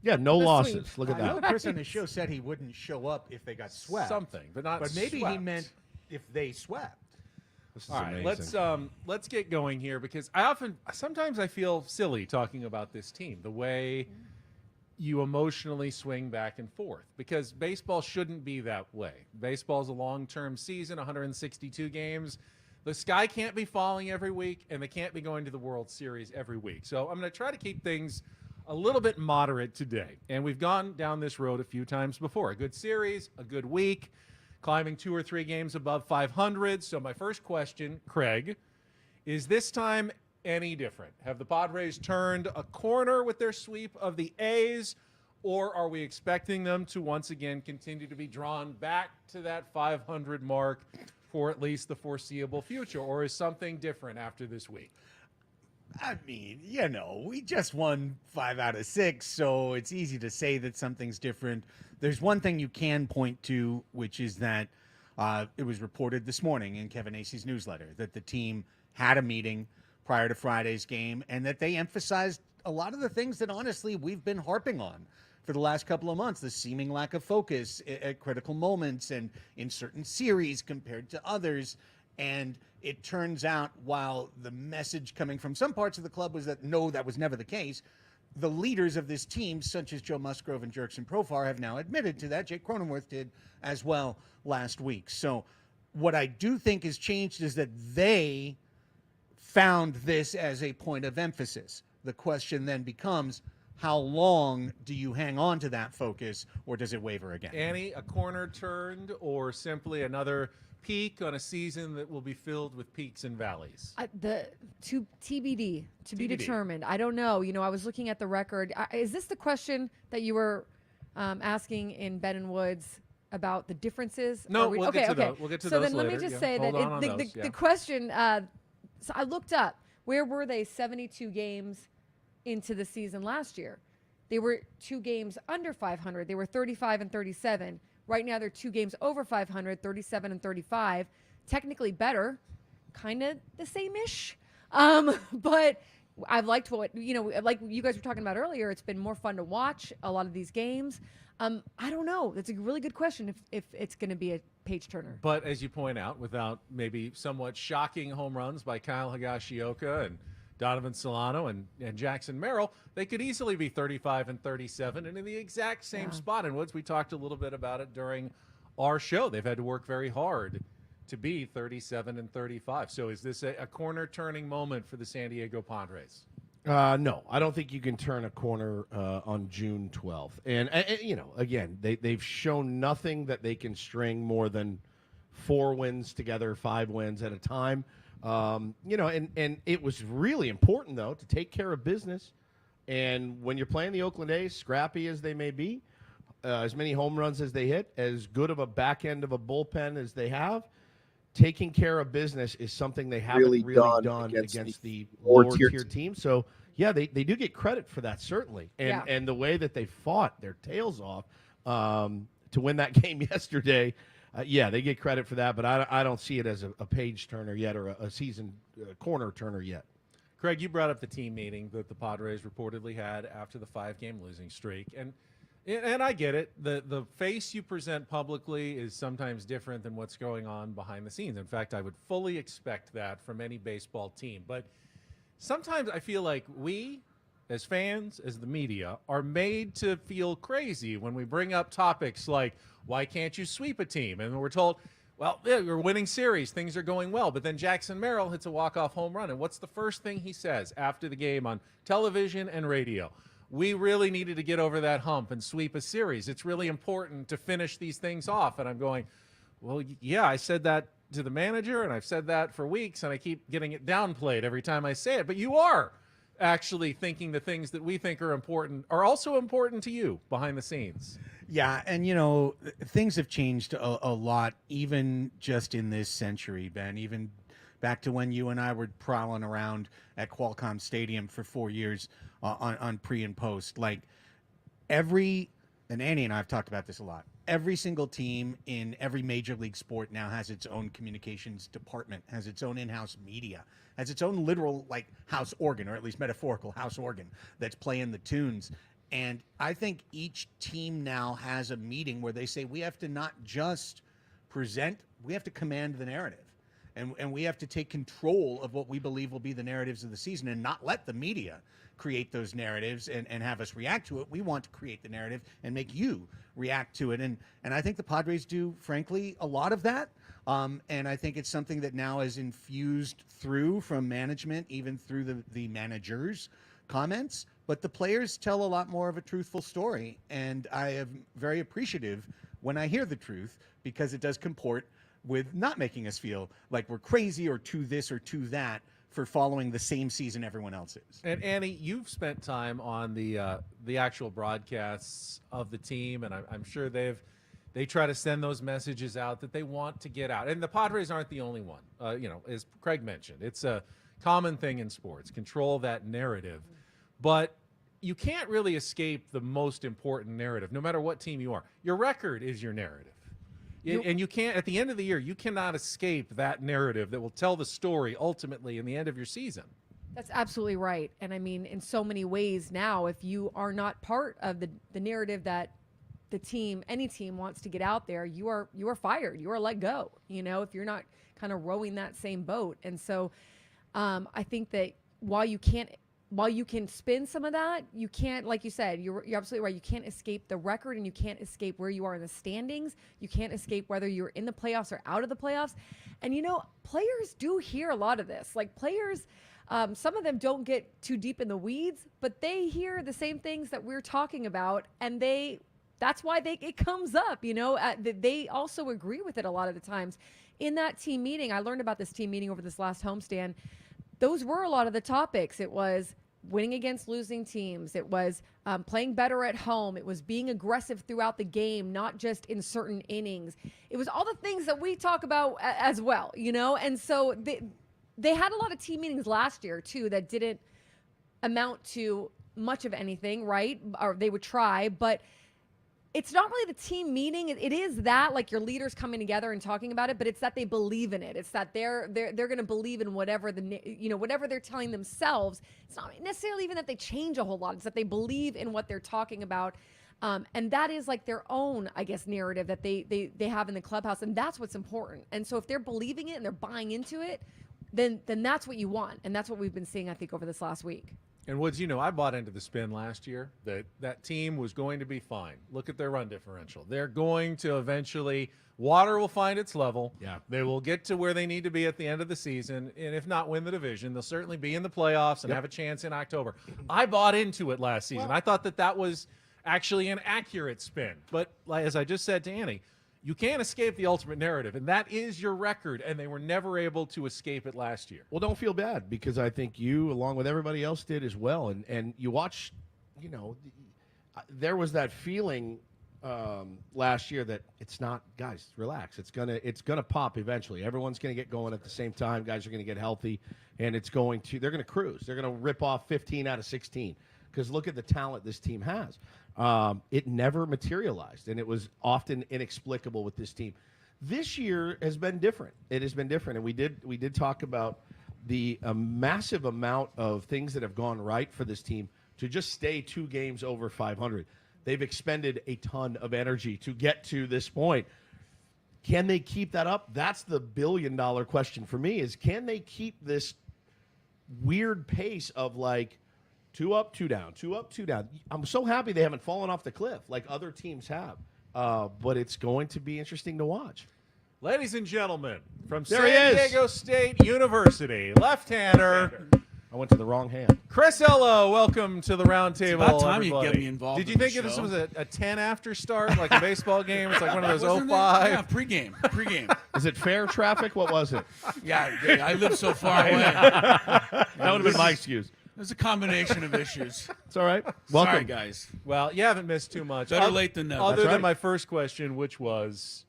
Yeah, no the losses. sweep. Look at I know that. Chris on the show said he wouldn't show up if they got swept. Something, but not But maybe he swept. meant if they swept. This is All right, amazing. let's get going here because sometimes I feel silly talking about this team, the way you emotionally swing back and forth, because baseball shouldn't be that way. Baseball's a long-term season, 162 games. The sky can't be falling every week, and they can't be going to the World Series every week. So I'm going to try to keep things a little bit moderate today. And we've gone down this road a few times before. A good series, a good week, climbing 2 or 3 games above 500. So my first question, Craig, is this time any different? Have the Padres turned a corner with their sweep of the A's, or are we expecting them to once again continue to be drawn back to that 500 mark for at least the foreseeable future, or is something different after this week? I mean, we just won 5 out of 6, so it's easy to say that something's different. There's one thing you can point to, which is that it was reported this morning in Kevin Acey's newsletter that the team had a meeting prior to Friday's game and that they emphasized a lot of the things that, honestly, we've been harping on for the last couple of months, the seeming lack of focus at critical moments and in certain series compared to others. And it turns out, while the message coming from some parts of the club was that, no, that was never the case, the leaders of this team, such as Joe Musgrove and Jerkson Profar, have now admitted to that. Jake Cronenworth did as well last week. So what I do think has changed is that they found this as a point of emphasis. The question then becomes, how long do you hang on to that focus, or does it waver again? Annie, a corner turned, or simply another peak on a season that will be filled with peaks and valleys? TBD, to be TBD. determined. I don't know. I was looking at the record. Is this the question that you were asking in Ben and Woods about the differences? No, We'll get to those So then let later. me just Yeah. say Hold on that those, the question, so I looked up, where were they 72 games into the season last year? They were 2 games under 500. They were 35 and 37. Right now they're 2 games over 500, 37 and 35. Technically better, kind of the same-ish. But I've liked what, like you guys were talking about earlier, it's been more fun to watch a lot of these games. I don't know. That's a really good question if it's going to be a page turner. But as you point out, without maybe somewhat shocking home runs by Kyle Higashioka and Donovan Solano and Jackson Merrill, they could easily be 35 and 37 and in the exact same spot. And Woods, we talked a little bit about it during our show. They've had to work very hard to be 37 and 35. So is this a corner-turning moment for the San Diego Padres? No, I don't think you can turn a corner on June 12th. And again, they've shown nothing that they can string more than 4 wins together, 5 wins at a time. And it was really important, though, to take care of business. And when you're playing the Oakland A's, scrappy as they may be, as many home runs as they hit, as good of a back end of a bullpen as they have, taking care of business is something they haven't really done against the lower-tier team. So, yeah, they do get credit for that, certainly. And the way that they fought their tails off to win that game yesterday, they get credit for that. But I don't see it as a page turner yet or a season corner turner yet. Craig, you brought up the team meeting that the Padres reportedly had after the 5-game losing streak. And I get it. The face you present publicly is sometimes different than what's going on behind the scenes. In fact, I would fully expect that from any baseball team. But sometimes I feel like we, as fans, as the media, are made to feel crazy when we bring up topics like, why can't you sweep a team? And we're told, well, yeah, you're winning series. Things are going well. But then Jackson Merrill hits a walk-off home run. And what's the first thing he says after the game on television and radio? We really needed to get over that hump and sweep a series. It's really important to finish these things off. And I'm going, well, yeah, I said that to the manager, and I've said that for weeks, and I keep getting it downplayed every time I say it. But you are actually thinking the things that we think are important are also important to you behind the scenes. Yeah, and things have changed a lot, even just in this century, Ben. Even back to when you and I were prowling around at Qualcomm Stadium for 4 years on pre and post. Like and Annie and I have talked about this a lot. Every single team in every major league sport now has its own communications department, has its own in-house media, has its own literal house organ, or at least metaphorical house organ that's playing the tunes. And I think each team now has a meeting where they say we have to not just present, we have to command the narrative. And we have to take control of what we believe will be the narratives of the season and not let the media create those narratives and have us react to it. We want to create the narrative and make you react to it. And I think the Padres do, frankly, a lot of that. And I think it's something that now is infused through from management, even through the managers' comments. But the players tell a lot more of a truthful story. And I am very appreciative when I hear the truth, because it does comport with not making us feel like we're crazy or to this or to that for following the same season everyone else is. And Annie, you've spent time on the actual broadcasts of the team, and I'm sure they try to send those messages out that they want to get out. And the Padres aren't the only one. As Craig mentioned, it's a common thing in sports, control that narrative. But you can't really escape the most important narrative, no matter what team you are. Your record is your narrative. And you can't, at the end of the year, you cannot escape that narrative that will tell the story ultimately in the end of your season. That's absolutely right. And I mean, in so many ways now, if you are not part of the narrative that any team wants to get out there, you are fired. You are let go, if you're not kind of rowing that same boat. And so I think that while you can spin some of that, you can't, like you said, you're absolutely right. You can't escape the record, and you can't escape where you are in the standings. You can't escape whether you're in the playoffs or out of the playoffs. And, players do hear a lot of this. Like players, some of them don't get too deep in the weeds, but they hear the same things that we're talking about. And that's why it comes up, they also agree with it a lot of the times. In that team meeting, I learned about this team meeting over this last homestand. Those were a lot of the topics. It was winning against losing teams. It was playing better at home. It was being aggressive throughout the game, not just in certain innings. It was all the things that we talk about as well, And so they had a lot of team meetings last year, too, that didn't amount to much of anything, right? Or they would try, but it's not really the team meeting. It is that, like, your leaders coming together and talking about it, but it's that they believe in it. It's that they're going to believe in whatever whatever they're telling themselves. It's not necessarily even that they change a whole lot. It's that they believe in what they're talking about. And that is like their own, I guess, narrative that they have in the clubhouse. And that's what's important. And so if they're believing it and they're buying into it, then that's what you want. And that's what we've been seeing, I think, over this last week. And Woods, I bought into the spin last year that team was going to be fine. Look at their run differential. They're going to eventually, water will find its level. Yeah. They will get to where they need to be at the end of the season. And if not win the division, they'll certainly be in the playoffs and have a chance in October. I bought into it last season. I thought that was actually an accurate spin. But as I just said to Annie, you can't escape the ultimate narrative, and that is your record, and they were never able to escape it last year. Well, don't feel bad, because I think you, along with everybody else, did as well. And you watch, there was that feeling last year that it's not, guys, relax. It's gonna pop eventually. Everyone's gonna get going at the same time. Guys are gonna get healthy, and they're gonna cruise. They're gonna rip off 15 out of 16. Because look at the talent this team has. It never materialized, and it was often inexplicable with this team. This year has been different. It has been different, and we did talk about the massive amount of things that have gone right for this team to just stay 2 games over 500. They've expended a ton of energy to get to this point. Can they keep that up? That's the billion-dollar question for me, is can they keep this weird pace of, like, 2 up, 2 down, 2 up, 2 down. I'm so happy they haven't fallen off the cliff like other teams have. But it's going to be interesting to watch. Ladies and gentlemen, from There San he is. Diego State University, left-hander. I went to the wrong hand. Chris Ello, welcome to the roundtable. About time you everybody. get me involved. Did you in think the this show. was a 10 after start, like a baseball game? It's like one of those Wasn't 05. it? Yeah, pregame. Is it fair traffic? What was it? Yeah, I live so far away. That would have been my excuse. There's a combination of issues. It's all right. Welcome, Sorry, guys. Well, you haven't missed too much. Better late than never. Other That's than right. my first question, which was,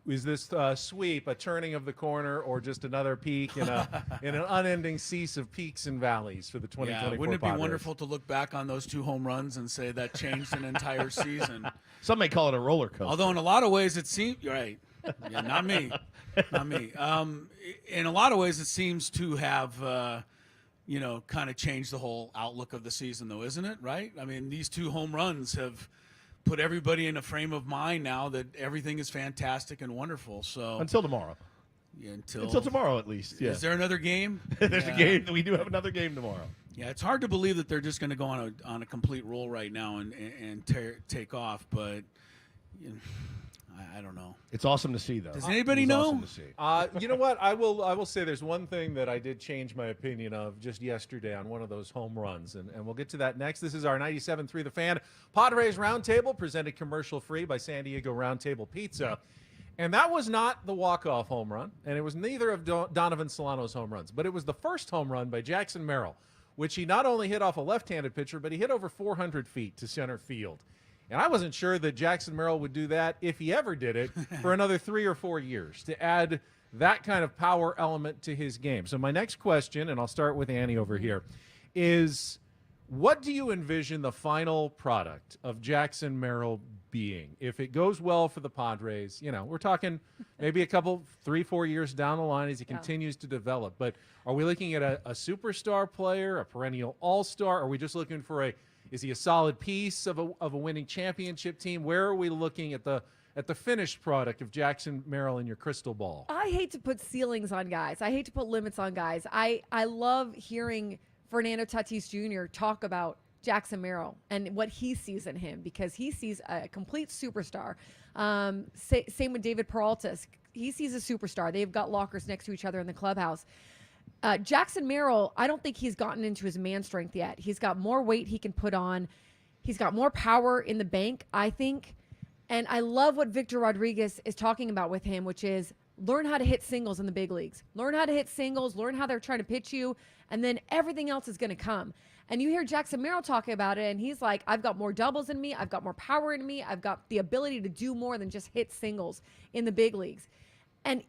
is this sweep a turning of the corner or just another peak in an unending cease of peaks and valleys for the 2024 Yeah, wouldn't it be Padres? wonderful to look back on those 2 home runs and say that changed an entire season? Some may call it a roller coaster. Although in a lot of ways it seems right. Yeah, not me. Not me. In a lot of ways it seems to have kind of changed the whole outlook of the season, though, isn't it? Right? I mean, these 2 home runs have put everybody in a frame of mind now that everything is fantastic and wonderful. So until tomorrow. Yeah, until tomorrow, at least. Yeah. Is there another game? There's a game. We do have another game tomorrow. Yeah, it's hard to believe that they're just going to go on a complete roll right now and take off, but I don't know. It's awesome to see, though. Does anybody It's know? Awesome to see. You know what? I will say there's one thing that I did change my opinion of just yesterday on one of those home runs, and we'll get to that next. This is our 97.3 The Fan Padres Roundtable, presented commercial-free by San Diego Roundtable Pizza. And that was not the walk-off home run, and it was neither of Donovan Solano's home runs, but it was the first home run by Jackson Merrill, which he not only hit off a left-handed pitcher, but he hit over 400 feet to center field. And I wasn't sure that Jackson Merrill would do that, if he ever did it, for another 3 or 4 years, to add that kind of power element to his game. So my next question, and I'll start with Annie over here, is what do you envision the final product of Jackson Merrill being? If it goes well for the Padres, we're talking maybe a couple, 3-4 years down the line as he continues to develop. But are we looking at a superstar player, a perennial all-star? Are we just looking for is he a solid piece of a winning championship team? Where are we looking at the finished product of Jackson Merrill in your crystal ball? I hate to put ceilings on guys. I hate to put limits on guys. I love hearing Fernando Tatis Jr. talk about Jackson Merrill and what he sees in him, because he sees a complete superstar. Same with David Peralta. He sees a superstar. They've got lockers next to each other in the clubhouse. Jackson Merrill, I don't think he's gotten into his man strength yet. He's got more weight he can put on. He's got more power in the bank, I think. And I love what Victor Rodriguez is talking about with him, which is learn how to hit singles in the big leagues. Learn how to hit singles, learn how they're trying to pitch you, and then everything else is going to come. And you hear Jackson Merrill talking about it, and he's like, I've got more doubles in me. I've got more power in me. I've got the ability to do more than just hit singles in the big leagues. And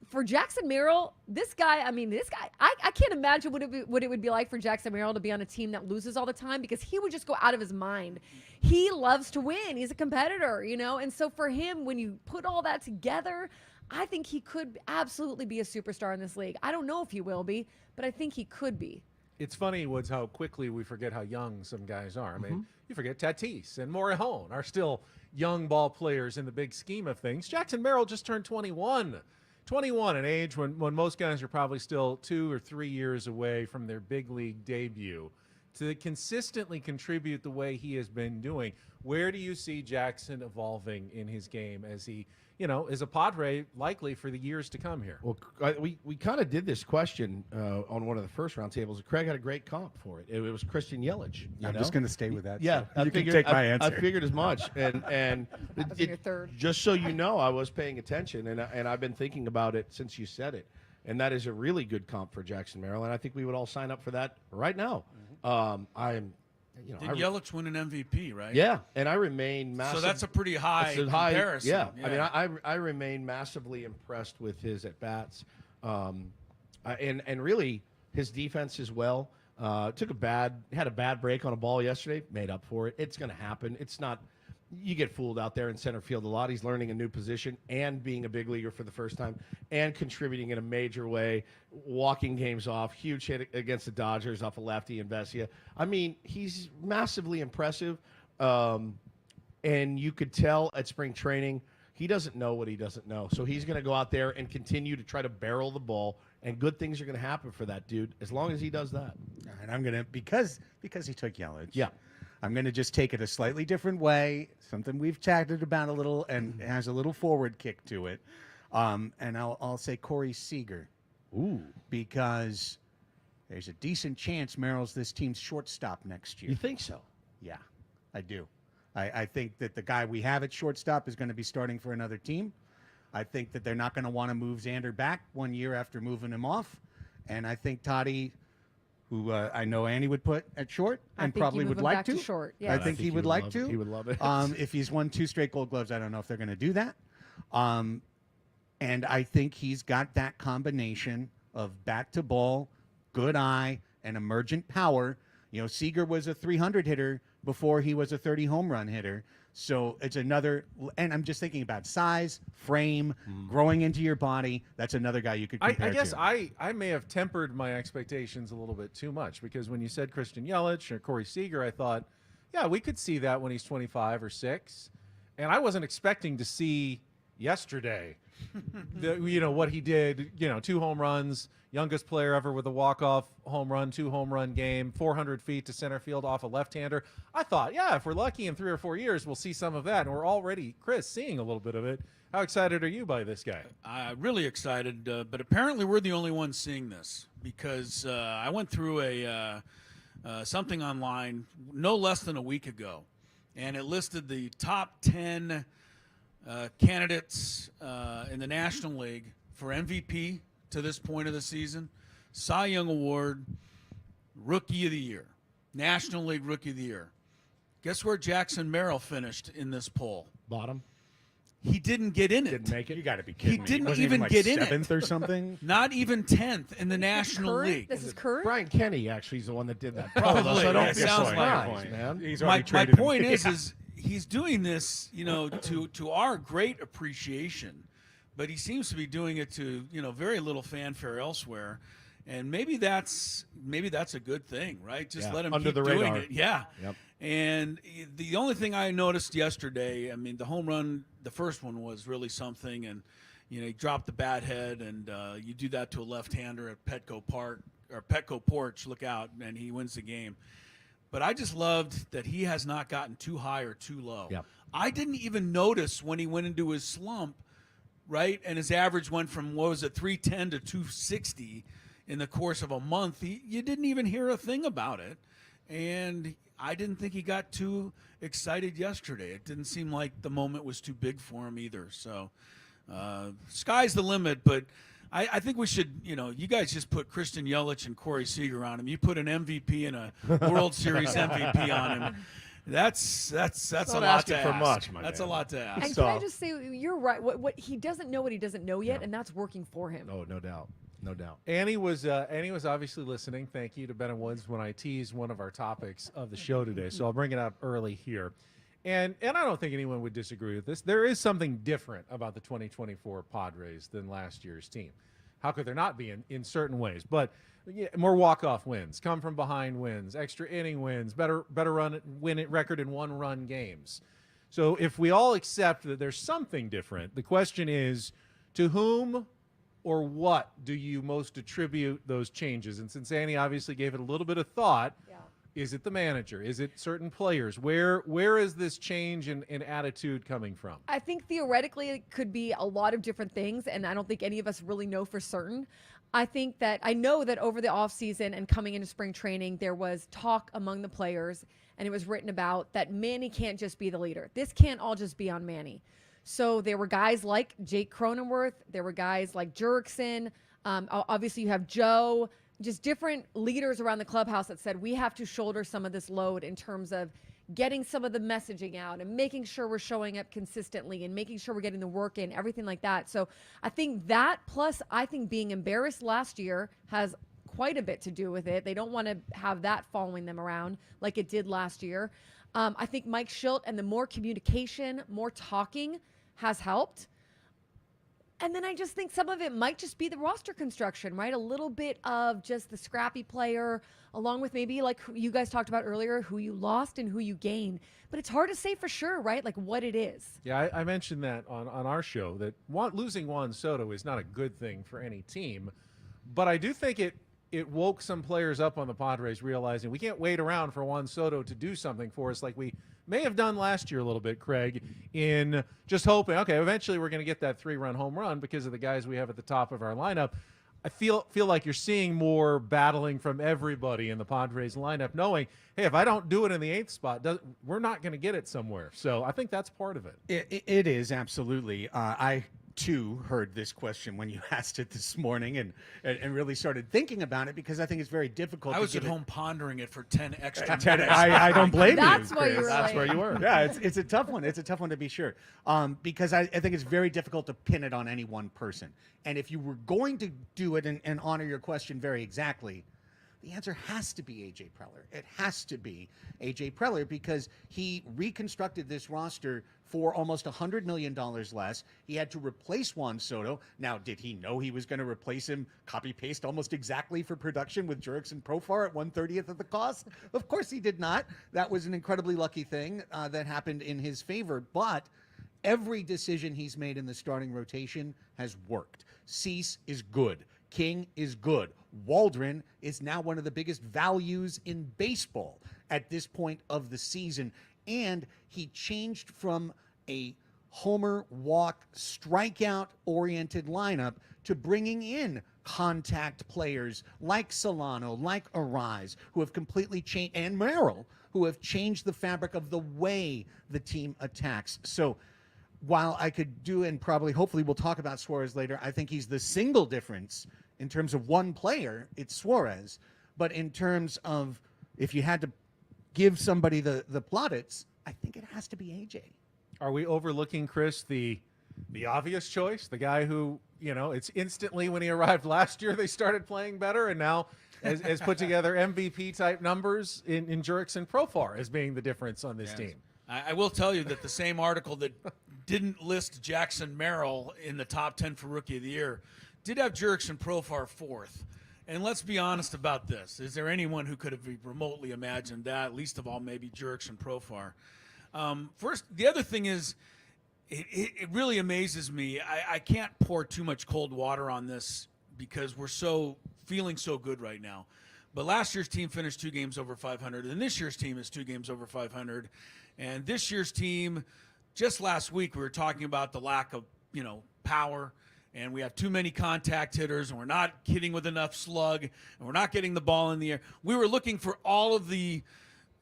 for Jackson Merrill, I can't imagine what it would be like for Jackson Merrill to be on a team that loses all the time, because he would just go out of his mind. He loves to win. He's a competitor, And so for him, when you put all that together, I think he could absolutely be a superstar in this league. I don't know if he will be, but I think he could be. It's funny, Woods, how quickly we forget how young some guys are. I mean, you forget Tatis and Morejon are still young ball players in the big scheme of things. Jackson Merrill just turned 21. 21, an age when most guys are probably still 2 or 3 years away from their big league debut. To consistently contribute the way he has been doing, where do you see Jackson evolving in his game as he, is a Padre likely for the years to come here? Well, we kind of did this question on one of the first round tables. Craig had a great comp for it. It was Christian Yelich. I'm just going to stay with that. Yeah, so you can take my answer. I figured as much. And your third. Just so you know, I was paying attention, and I've been thinking about it since you said it. And that is a really good comp for Jackson Merrill, and I think we would all sign up for that right now. Did Yelich win an MVP, right? Yeah, and I remain massive. So that's a pretty high comparison. Yeah. I mean, I remain massively impressed with his at bats, and really his defense as well. Had a bad break on a ball yesterday, made up for it. It's going to happen. It's not. You get fooled out there in center field a lot. He's learning a new position and being a big leaguer for the first time and contributing in a major way, walking games off, huge hit against the Dodgers off a lefty in Vesia. I mean, he's massively impressive, and you could tell at spring training he doesn't know what he doesn't know. So he's going to go out there and continue to try to barrel the ball, and good things are going to happen for that dude as long as he does that. All right, I'm going to, because he took Yelich. Yeah. I'm going to just take it a slightly different way, something we've chatted about a little and has a little forward kick to it. And I'll say Corey Seager. Ooh. Because there's a decent chance Merrill's this team's shortstop next year. You think so? Yeah, I do. I think that the guy we have at shortstop is going to be starting for another team. I think that they're not going to want to move Xander back 1 year after moving him off. And I think Toddy who I know Annie would put at short and probably would like to. Short. I think he would like to. He would love it. If he's won 2 straight Gold Gloves, I don't know if they're going to do that. And I think he's got that combination of bat to ball, good eye, and emergent power. You know, Seager was a 300 hitter before he was a 30 home run hitter. So it's another, and I'm just thinking about size, frame, growing into your body. That's another guy you could compare I guess to. I may have tempered my expectations a little bit too much, because when you said Christian Yelich or Corey Seager, I thought, yeah, we could see that when he's 25 or 6. And I wasn't expecting to see yesterday what he did, 2 home runs, youngest player ever with a walk-off home run, 2 home run game, 400 feet to center field off a left-hander. I thought, yeah, if we're lucky in 3 or 4 years, we'll see some of that. And we're already, Chris, seeing a little bit of it. How excited are you by this guy? Really excited, but apparently we're the only ones seeing this, because I went through something online no less than a week ago, and it listed the top 10 candidates in the National League for MVP to this point of the season: Cy Young Award, Rookie of the Year, National League Rookie of the Year. Guess where Jackson Merrill finished in this poll? Bottom. He didn't get in it. Didn't make it. You got to be kidding me. He didn't Wasn't even like get in it. 7th or something. Not even 10th in the National Current? League. This is current? Brian Kenny actually is the one that did that. Probably. So don't That be sounds surprised, like man. He's my already traded him. point is he's doing this, to our great appreciation, but he seems to be doing it to, very little fanfare elsewhere. And maybe that's a good thing, right? Just let him under keep the doing radar. it. Yeah. Yep. And the only thing I noticed yesterday, I mean, the home run, the first one was really something, and he dropped the bat head, and you do that to a left-hander at Petco Porch, look out, and he wins the game. But I just loved that he has not gotten too high or too low. Yep. I didn't even notice when he went into his slump, right? And his average went from, 310 to 260 in the course of a month. You didn't even hear a thing about it. And I didn't think he got too excited yesterday. It didn't seem like the moment was too big for him either. So sky's the limit, but I think we should, you guys just put Christian Yelich and Corey Seager on him. You put an MVP and a World Series MVP on him. That's a lot to ask. For much, my That's man. a lot to ask. And can I just say, you're right. What he doesn't know what he doesn't know yet, and that's working for him. Oh, no doubt. No doubt. Annie was obviously listening. Thank you to Ben and Woods when I teased one of our topics of the show today. So I'll bring it up early here. And I don't think anyone would disagree with this. There is something different about the 2024 Padres than last year's team. How could there not be in certain ways? But more walk-off wins, come from behind wins, extra inning wins, better win record in one-run games. So if we all accept that there's something different, the question is, to whom or what do you most attribute those changes? And since Annie obviously gave it a little bit of thought, is it the manager? Is it certain players? Where is this change in attitude coming from? I think theoretically it could be a lot of different things, and I don't think any of us really know for certain. I know that over the offseason and coming into spring training, there was talk among the players, and it was written about that Manny can't just be the leader. This can't all just be on Manny. So there were guys like Jake Cronenworth. There were guys like Jurickson. Obviously, you have Joe. Just different leaders around the clubhouse that said we have to shoulder some of this load in terms of getting some of the messaging out and making sure we're showing up consistently and making sure we're getting the work in, everything like that. So I think that, plus I think being embarrassed last year has quite a bit to do with it. They don't want to have that following them around like it did last year. I think Mike Schilt and the more communication, more talking has helped. And then I just think some of it might just be the roster construction, right? A little bit of just the scrappy player, along with maybe like who you guys talked about earlier, who you lost and who you gained. But it's hard to say for sure, right? Like what it is. Yeah, I mentioned that on our show, that losing Juan Soto is not a good thing for any team. But I do think it woke some players up on the Padres, realizing we can't wait around for Juan Soto to do something for us like we may have done last year a little bit, Craig, in just hoping, okay, eventually we're going to get that 3-run home run because of the guys we have at the top of our lineup. I feel like you're seeing more battling from everybody in the Padres lineup, knowing, hey, if I don't do it in the 8th spot, we're not going to get it somewhere. So I think that's part of it. It is, absolutely. I too heard this question when you asked it this morning and really started thinking about it because I think it's very difficult. I was to at home pondering it for 10 extra 10 minutes. I don't blame you. That's why Chris. you were That's like, where you were. Yeah, it's a tough one. It's a tough one to be sure. Because I think it's very difficult to pin it on any one person. And if you were going to do it and honor your question very exactly, the answer has to be A.J. Preller. It has to be A.J. Preller because he reconstructed this roster for almost $100 million less. He had to replace Juan Soto. Now, did he know he was going to replace him, copy-paste almost exactly for production with Jurickson Profar at 1/30th of the cost? Of course he did not. That was an incredibly lucky thing that happened in his favor. But every decision he's made in the starting rotation has worked. Cease is good. King is good. Waldron is now one of the biggest values in baseball at this point of the season. And he changed from a homer, walk, strikeout-oriented lineup to bringing in contact players like Solano, like Arise, who have completely changed, and Merrill, who have changed the fabric of the way the team attacks. So while I could do, and probably, hopefully we'll talk about Suarez later, I think he's the single difference in terms of one player, it's Suarez. But in terms of if you had to give somebody the plaudits, I think it has to be AJ. Are we overlooking, Chris, the obvious choice? The guy who, it's instantly when he arrived last year, they started playing better, and now has put together MVP-type numbers in Jurickson Profar as being the difference on this team. I will tell you that the same article that didn't list Jackson Merrill in the top 10 for Rookie of the Year did have Jurickson Profar fourth. And let's be honest about this. Is there anyone who could have remotely imagined that? Least of all, maybe Jurickson Profar. First, the other thing is, it really amazes me. I can't pour too much cold water on this because we're feeling so good right now. But last year's team finished 2 games over 500, and this year's team is 2 games over 500. And this year's team, just last week, we were talking about the lack of, power, and we have too many contact hitters, and we're not hitting with enough slug, and we're not getting the ball in the air. We were looking for all of the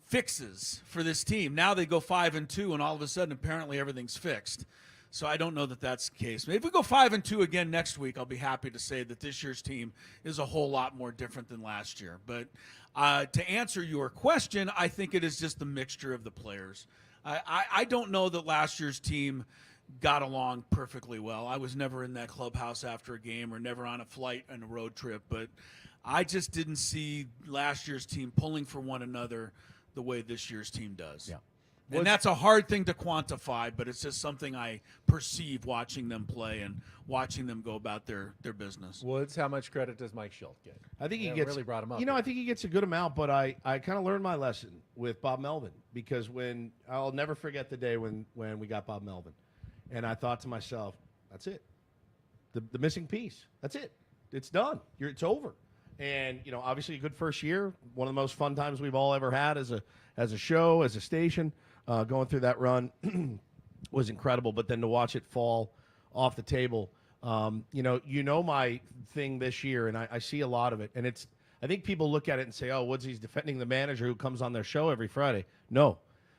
fixes for this team. Now they go 5-2, and all of a sudden, apparently, everything's fixed. So I don't know that that's the case. If we go 5-2 again next week, I'll be happy to say that this year's team is a whole lot more different than last year. But to answer your question, I think it is just the mixture of the players. I don't know that last year's team got along perfectly well. I was never in that clubhouse after a game or never on a flight on a road trip, but I just didn't see last year's team pulling for one another the way this year's team does. Yeah. And that's a hard thing to quantify, but it's just something I perceive watching them play and watching them go about their business. Woods, how much credit does Mike Schilt get? I think he Yeah, gets really brought him up. I think he gets a good amount, but I kind of learned my lesson with Bob Melvin because I'll never forget the day when we got Bob Melvin, and I thought to myself, that's it, the missing piece. That's it. It's done. It's over. And obviously a good first year, one of the most fun times we've all ever had as a show, as a station. Going through that run was incredible, but then to watch it fall off the table, my thing this year, and I see a lot of it, and I think people look at it and say, oh, Woodsy's defending the manager who comes on their show every Friday. No,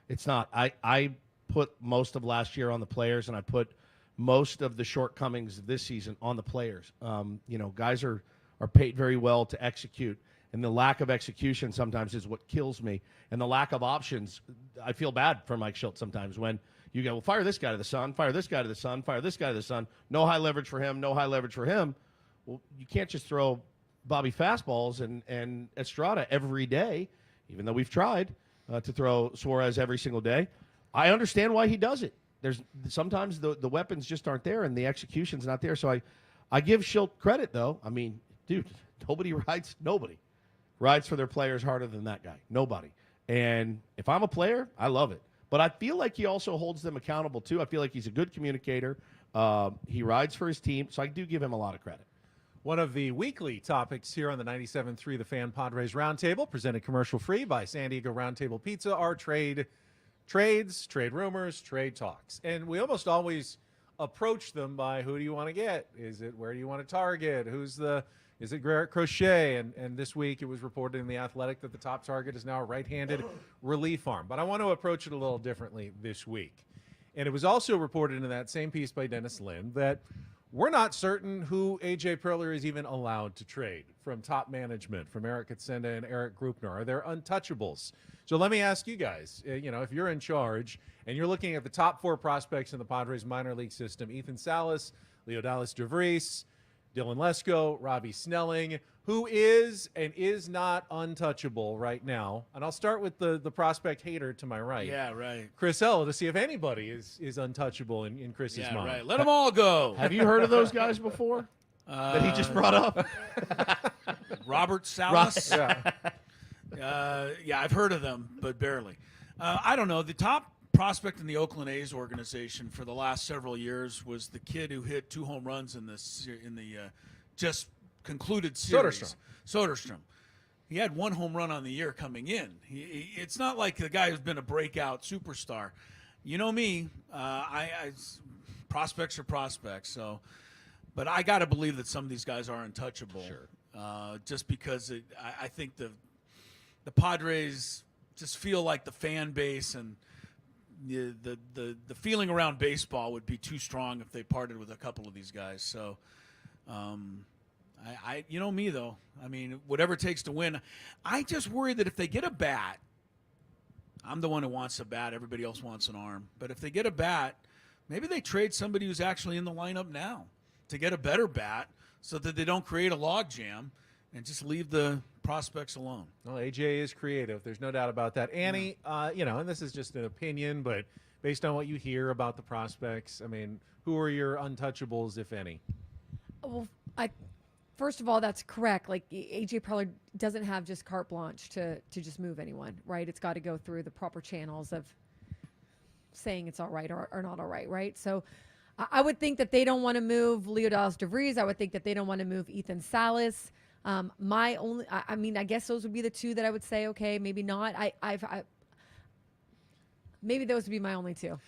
it's not. I put most of last year on the players, and I put most of the shortcomings this season on the players. Guys are paid very well to execute. And the lack of execution sometimes is what kills me. And the lack of options, I feel bad for Mike Schilt sometimes when you go, well, fire this guy to the sun, fire this guy to the sun, fire this guy to the sun. No high leverage for him, no high leverage for him. Well, you can't just throw Bobby fastballs and Estrada every day, even though we've tried to throw Suarez every single day. I understand why he does it. There's sometimes the weapons just aren't there and the execution's not there. So I give Schilt credit, though. I mean, dude, nobody rides for their players harder than that guy. Nobody. And if I'm a player, I love it. But I feel like he also holds them accountable, too. I feel like he's a good communicator. He rides for his team, so I do give him a lot of credit. One of the weekly topics here on the 97.3 The Fan Padres Roundtable, presented commercial-free by San Diego Roundtable Pizza, are trades, trade rumors, trade talks. And we almost always approach them by who do you want to get? Where do you want to target? Is it Garrett Crochet? And this week it was reported in The Athletic that the top target is now a right-handed relief arm. But I want to approach it a little differently this week. And it was also reported in that same piece by Dennis Lin that we're not certain who A.J. Preller is even allowed to trade from top management, from Eric Katsenda and Eric Grupner. Are there untouchables? So let me ask you guys, if you're in charge and you're looking at the top 4 prospects in the Padres minor league system, Ethan Salas, Leodalis DeVries, Dylan Lesko, Robbie Snelling, who is and is not untouchable right now? And I'll start with the prospect hater to my right. Yeah, right. Chris L, to see if anybody is untouchable in Chris's mind. Right. Let them all go. Have you heard of those guys before that he just brought up? Robert Salas. I've heard of them, but barely. I don't know. The top prospect in the Oakland A's organization for the last several years was the kid who hit 2 home runs in the just concluded series. Soderstrom. He had 1 home run on the year coming in. It's not like the guy who's been a breakout superstar. You know me. Prospects are prospects. So, but I got to believe that some of these guys are untouchable. Sure. Just because I think the Padres just feel like the fan base and the feeling around baseball would be too strong if they parted with a couple of these guys. So, you know me though. I mean, whatever it takes to win. I just worry that if they get a bat, I'm the one who wants a bat. Everybody else wants an arm. But if they get a bat, maybe they trade somebody who's actually in the lineup now to get a better bat, so that they don't create a logjam and just leave the prospects alone. Well, AJ is creative. There's no doubt about that. Annie, and this is just an opinion, but based on what you hear about the prospects, I mean, who are your untouchables, if any? Well, first of all, that's correct. Like, AJ Preller doesn't have just carte blanche to just move anyone, right? It's got to go through the proper channels of saying it's all right or not all right? So I would think that they don't want to move Leodalis DeVries. I would think that they don't want to move Ethan Salas. I guess those would be the 2 that I would say, okay, maybe not. Maybe those would be my only 2.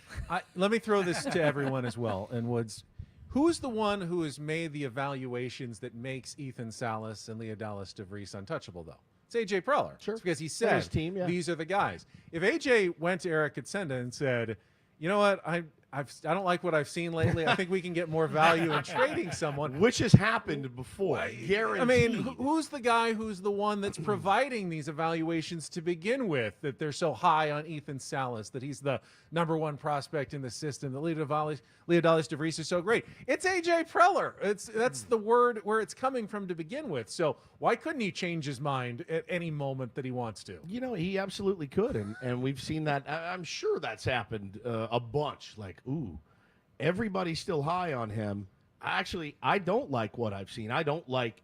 Let me throw this to everyone as well. And Woods, who's the one who has made the evaluations that makes Ethan Salas and Leodalis DeVries untouchable, though? It's A.J. Preller. Sure. It's because he said his team, these are the guys. If A.J. went to Eric Katsenda and said, you know what, I don't like what I've seen lately. I think we can get more value in trading someone. Which has happened before. Guaranteed. I mean, who's the guy who's the one that's providing these evaluations to begin with, that they're so high on Ethan Salas, that he's the number 1 prospect in the system, that Leodalis DeVries is so great? It's A.J. Preller. That's the word where it's coming from to begin with. So why couldn't he change his mind at any moment that he wants to? He absolutely could. And we've seen that. I'm sure that's happened a bunch. Like, ooh, everybody's still high on him. Actually, I don't like what I've seen. I don't like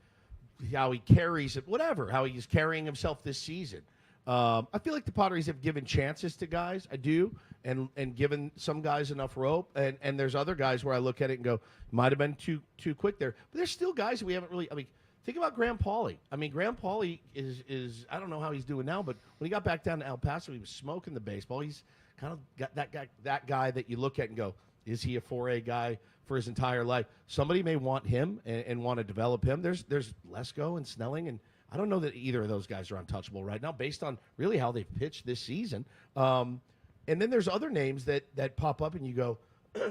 how he carries it, how he's carrying himself this season. I feel like the Padres have given chances to guys. I do. And given some guys enough rope. And there's other guys where I look at it and go, might have been too quick there. But there's still guys we haven't really, think about Graham Pauley. Graham Pauley is I don't know how he's doing now, but when he got back down to El Paso, he was smoking the baseball. He's kind of got that guy that you look at and go, is he a 4A guy for his entire life? Somebody may want him and want to develop him. There's Lesko and Snelling, and I don't know that either of those guys are untouchable right now based on really how they've pitched this season. And then there's other names that pop up and you go,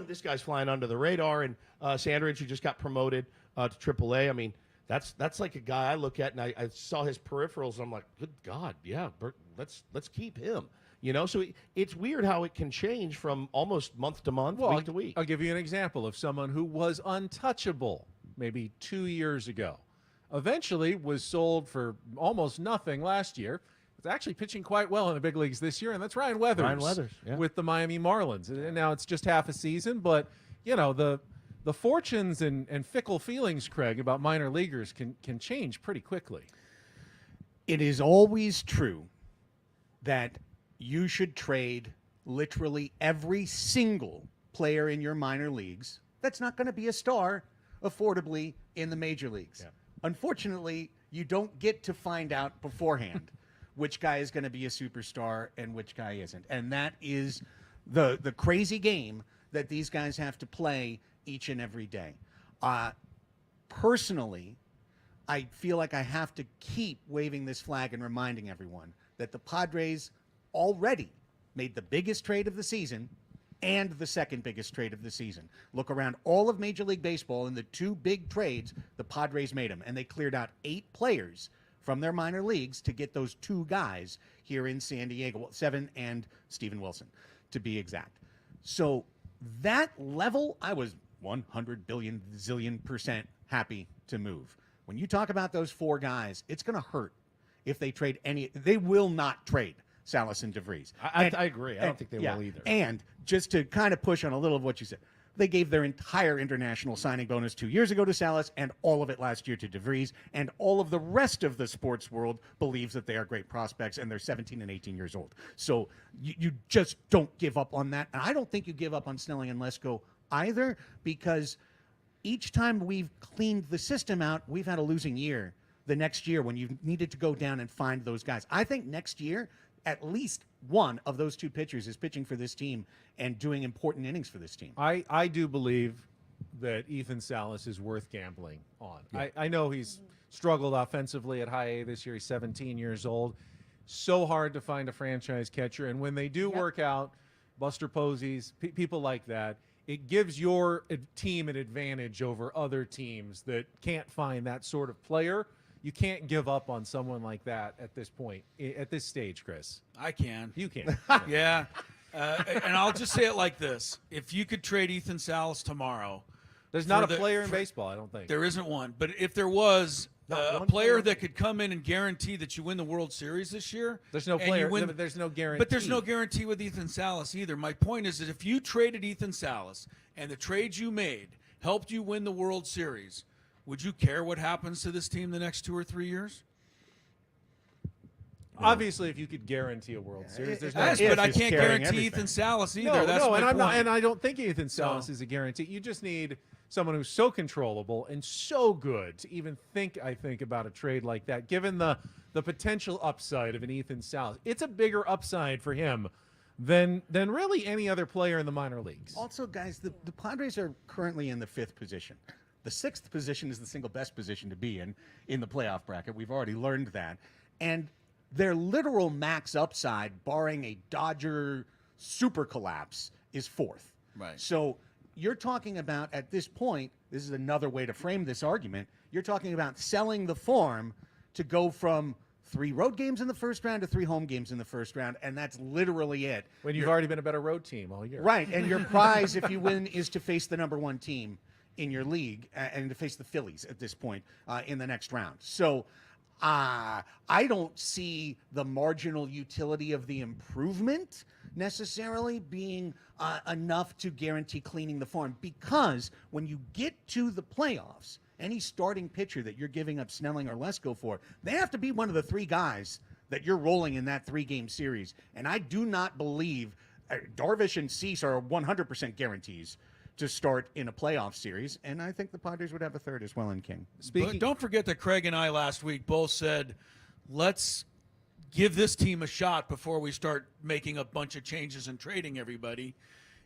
this guy's flying under the radar. And Sandridge, who just got promoted to AAA. That's like a guy I look at and I saw his peripherals and I'm like, good God, yeah, let's keep him. So it's weird how it can change from almost month to month, week to week. I'll give you an example of someone who was untouchable maybe 2 years ago. Eventually was sold for almost nothing last year. It's actually pitching quite well in the big leagues this year, and that's Ryan Weathers. With the Miami Marlins. And now it's just half a season, but the fortunes and fickle feelings, Craig, about minor leaguers can change pretty quickly. It is always true that you should trade literally every single player in your minor leagues that's not going to be a star affordably in the major leagues. Yeah. Unfortunately, you don't get to find out beforehand which guy is going to be a superstar and which guy isn't. And that is the crazy game that these guys have to play each and every day. Personally, I feel like I have to keep waving this flag and reminding everyone that the Padres already made the biggest trade of the season and the second biggest trade of the season. Look around all of Major League Baseball, in the 2 big trades, the Padres made them, and they cleared out 8 players from their minor leagues to get those 2 guys here in San Diego. Well, 7 and Steven Wilson, to be exact. So that level, I was 100 billion zillion % happy to move. When you talk about those 4 guys, it's going to hurt if they trade any. They will not trade Salas and DeVries. I agree. I don't think they will either. And just to kind of push on a little of what you said, they gave their entire international signing bonus 2 years ago to Salas and all of it last year to DeVries, and all of the rest of the sports world believes that they are great prospects, and they're 17 and 18 years old. So you just don't give up on that. And I don't think you give up on Snelling and Lesko either, because each time we've cleaned the system out, we've had a losing year the next year when you needed to go down and find those guys. I think next year, at least one of those 2 pitchers is pitching for this team and doing important innings for this team. I do believe that Ethan Salas is worth gambling on. Yeah. I know he's struggled offensively at high A this year. He's 17 years old. So hard to find a franchise catcher. And when they do work out, Buster Posey's, people like that, it gives your team an advantage over other teams that can't find that sort of player. You can't give up on someone like that at this point, at this stage, Chris. I can. You can. Yeah. And I'll just say it like this. If you could trade Ethan Salas tomorrow. There's not a player in baseball, I don't think. There isn't one. But if there was a player that could come in and guarantee that you win the World Series this year. There's no player. There's no guarantee. But there's no guarantee with Ethan Salas either. My point is that if you traded Ethan Salas and the trades you made helped you win the World Series, would you care what happens to this team the next 2 or 3 years? Obviously, if you could guarantee a World Series, there's no. Yes, but I can't guarantee Ethan Salas either. That's my point. And I don't think Ethan Salas is a guarantee. You just need someone who's so controllable and so good to even think. I think about a trade like that, given the potential upside of an Ethan Salas. It's a bigger upside for him than really any other player in the minor leagues. Also, guys, the Padres are currently in the 5th position. The 6th position is the single best position to be in the playoff bracket. We've already learned that. And their literal max upside, barring a Dodger super collapse, is 4th. Right. So you're talking about, at this point, this is another way to frame this argument, you're talking about selling the farm to go from 3 road games in the first round to 3 home games in the first round, and that's literally it. When you've already been a better road team all year. Right, and your prize, if you win, is to face the number 1 team in your league and to face the Phillies at this point in the next round. So I don't see the marginal utility of the improvement necessarily being enough to guarantee cleaning the farm, because when you get to the playoffs, any starting pitcher that you're giving up Snelling or Lesko for, they have to be one of the 3 guys that you're rolling in that 3-game series. And I do not believe Darvish and Cease are 100% guarantees to start in a playoff series, and I think the Padres would have a 3rd as well in King. But don't forget that Craig and I last week both said, let's give this team a shot before we start making a bunch of changes and trading everybody.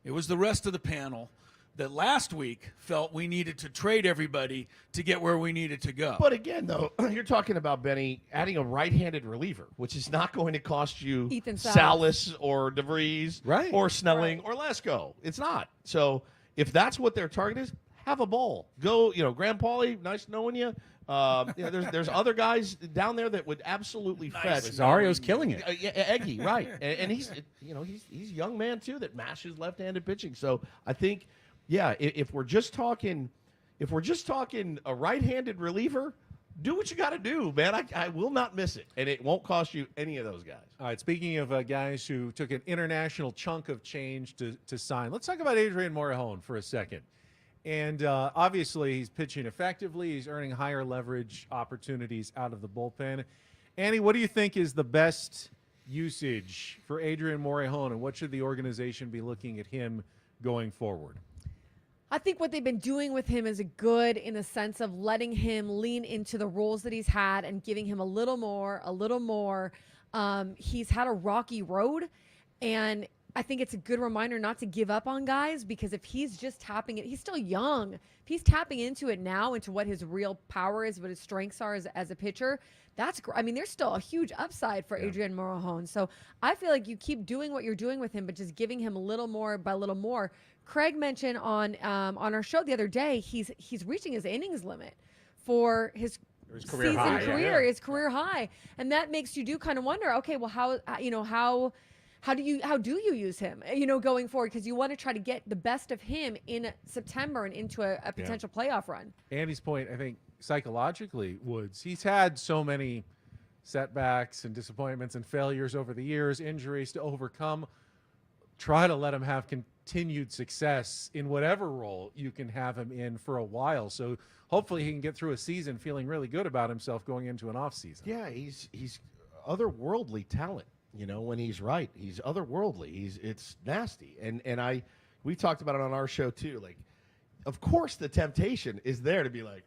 It was the rest of the panel that last week felt we needed to trade everybody to get where we needed to go. But again, though, you're talking about, Benny, adding a right-handed reliever, which is not going to cost you Ethan Salas or DeVries or Snelling or Lesko. It's not. So if that's what their target is, have a ball. Go, Graham Pauly, nice knowing you. There's other guys down there that would absolutely fed. Rosario's killing it. Eggy, right? And he's he's a young man too that mashes left-handed pitching. So I think, if we're just talking a right-handed reliever, do what you got to do, man. I will not miss it, and it won't cost you any of those guys. All right, speaking of guys who took an international chunk of change to sign, let's talk about Adrian Morejon for a second. And obviously, he's pitching effectively. He's earning higher leverage opportunities out of the bullpen. Annie, what do you think is the best usage for Adrian Morejon, and what should the organization be looking at him going forward? I think what they've been doing with him is good in the sense of letting him lean into the roles that he's had and giving him a little more. He's had a rocky road, and I think it's a good reminder not to give up on guys, because if he's just tapping it, he's still young. If he's tapping into it now, into what his real power is, what his strengths are as a pitcher, that's great. I mean, there's still a huge upside for Adrian Morejon. So I feel like you keep doing what you're doing with him, but just giving him a little more by a little more. Craig mentioned on our show the other day, he's reaching his innings limit for his career high, his career high, and that makes you do kind of wonder. Okay, well, how do you use him, going forward? Because you want to try to get the best of him in September and into a potential playoff run. Andy's point, I think, psychologically, Woods, he's had so many setbacks and disappointments and failures over the years, injuries to overcome. Try to let him have continued success in whatever role you can have him in for a while. So hopefully he can get through a season feeling really good about himself going into an off season. Yeah, he's otherworldly talent. When he's right, he's otherworldly. It's nasty. And we talked about it on our show too. Like, of course the temptation is there to be like,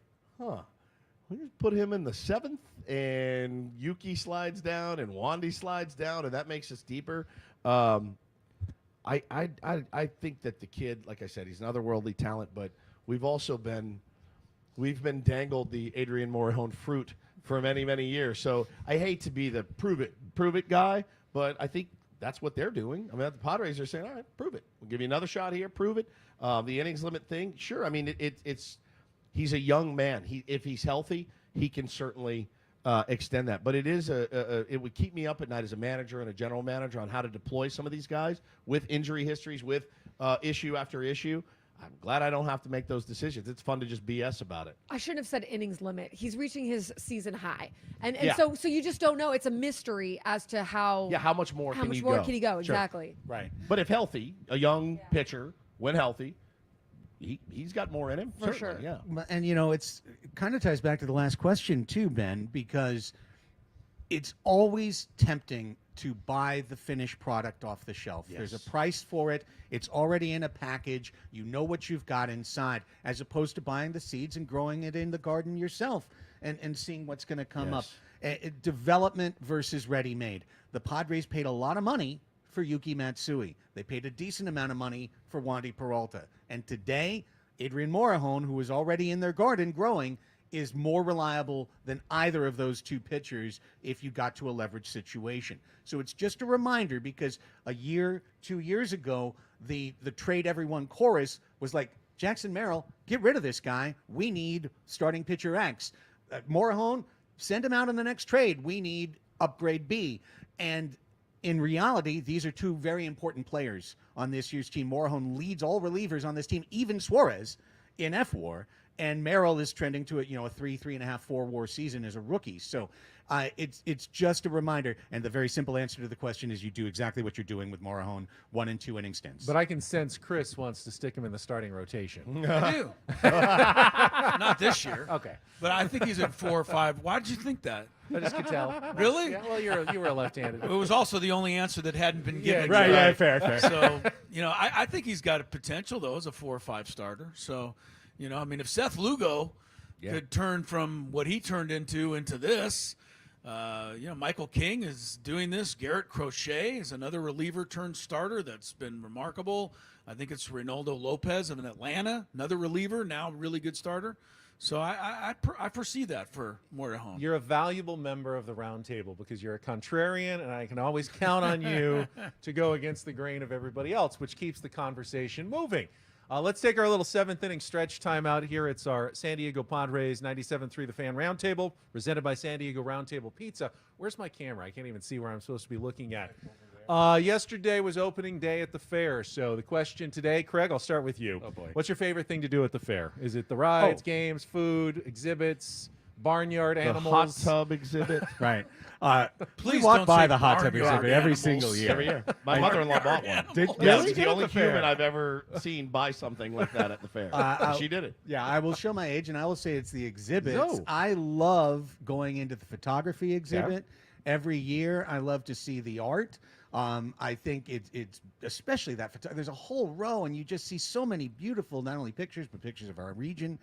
we just put him in the 7th, and Yuki slides down and Wandy slides down, and that makes us deeper. I think that the kid, like I said, he's an otherworldly talent, but we've been dangled the Adrian Morejon fruit for many, many years. So I hate to be the prove it guy, but I think that's what they're doing. I mean, the Padres are saying, all right, prove it. We'll give you another shot here, prove it. The innings limit thing, sure. I mean, he's a young man. If he's healthy, he can certainly extend that. But it would keep me up at night as a manager and a general manager on how to deploy some of these guys with injury histories, with issue after issue. I'm glad I don't have to make those decisions. It's fun to just BS about it. I shouldn't have said innings limit. He's reaching his season high, and so you just don't know. It's a mystery as to how much more can he go? Sure. Exactly. Right. But if healthy, a young pitcher, when healthy, he's got more in him. For certainly, sure. Yeah. And it kind of ties back to the last question too, Ben, because it's always tempting to buy the finished product off the shelf. Yes. There's a price for it. It's already in a package. You know what you've got inside, as opposed to buying the seeds and growing it in the garden yourself and seeing what's going to come up. Development versus ready-made. The Padres paid a lot of money for Yuki Matsui. They paid a decent amount of money for Wandy Peralta. And today, Adrian Morejon, who is already in their garden growing, is more reliable than either of those two pitchers if you got to a leverage situation. So it's just a reminder, because 2 years ago, the trade everyone chorus was like, Jackson Merrill, get rid of this guy. We need starting pitcher X. Morejon, send him out in the next trade. We need upgrade B. And in reality, these are two very important players on this year's team. Morejon leads all relievers on this team, even Suarez in FWAR. And Merrill is trending to a 3.5, 4 WAR season as a rookie. So it's just a reminder. And the very simple answer to the question is you do exactly what you're doing with Morejon, 1 and 2 inning stints. But I can sense Chris wants to stick him in the starting rotation. I do. Not this year. Okay. But I think he's at 4 or 5. Why did you think that? I just could tell. Really? Yeah, well, you were a left-handed. It was also the only answer that hadn't been given. Right, yet. yeah, fair. So, I think he's got a potential, though, as a 4 or 5 starter. So, if Seth Lugo could turn from what he turned into this, Michael King is doing this. Garrett Crochet is another reliever turned starter that's been remarkable. I think it's Reynaldo Lopez of Atlanta, another reliever, now a really good starter. So I foresee that for Morejon. You're a valuable member of the roundtable because you're a contrarian, and I can always count on you to go against the grain of everybody else, which keeps the conversation moving. Let's take our little 7th inning stretch timeout here. It's our San Diego Padres 97.3 The Fan Roundtable, presented by San Diego Roundtable Pizza. Where's my camera? I can't even see where I'm supposed to be looking at. Yesterday was opening day at the fair. So the question today, Craig, I'll start with you. Oh, boy. What's your favorite thing to do at the fair? Is it the rides, games, food, exhibits, barnyard animals? The hot tub exhibit. Right. Please we walk don't by say the hot tub barnyard exhibit every animals. single year. Every year. My mother-in-law bought one. Really? She's the only human I've ever seen buy something like that at the fair. She did it. Yeah, I will show my age, and I will say it's the exhibits. No. I love going into the photography exhibit every year. I love to see the art. I think it's especially that there's a whole row, and you just see so many beautiful, not only pictures, but pictures of our region.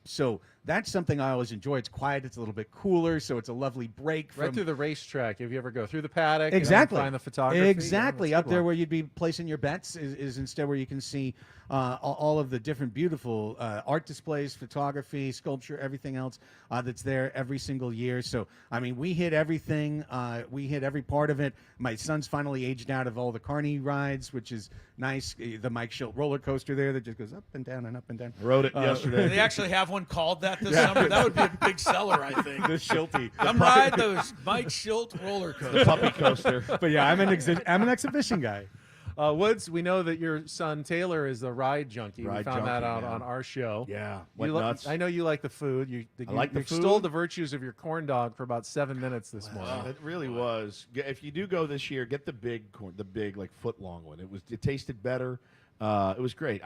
So that's something I always enjoy. It's quiet. It's a little bit cooler, so it's a lovely break from Right through the racetrack. If you ever go through the paddock, exactly, find the photography. exactly Yeah, up there where you'd be placing your bets is instead where you can see all of the different beautiful art displays, photography, sculpture, everything else that's there every single year. So I mean, we hit everything. We hit every part of it. My son's finally aged out of all the carny rides, which is nice. The Mike Schilt roller coaster there that just goes up and down and up and down. I rode it yesterday. They actually have one called that this summer. That would be a big seller, I think. The Schilty. Come ride those Mike Schilt roller coaster. The puppy coaster. But yeah, I'm an exhibition guy. Woods, we know that your son Taylor is a ride junkie. Ride we found that junkie, out man. on our show. Yeah, You went nuts. I know you like the food. You like the extolled food. the virtues of your corn dog for about 7 minutes this morning. It really was. If you do go this year, get the big corn, the big like foot long one. It tasted better. It was great.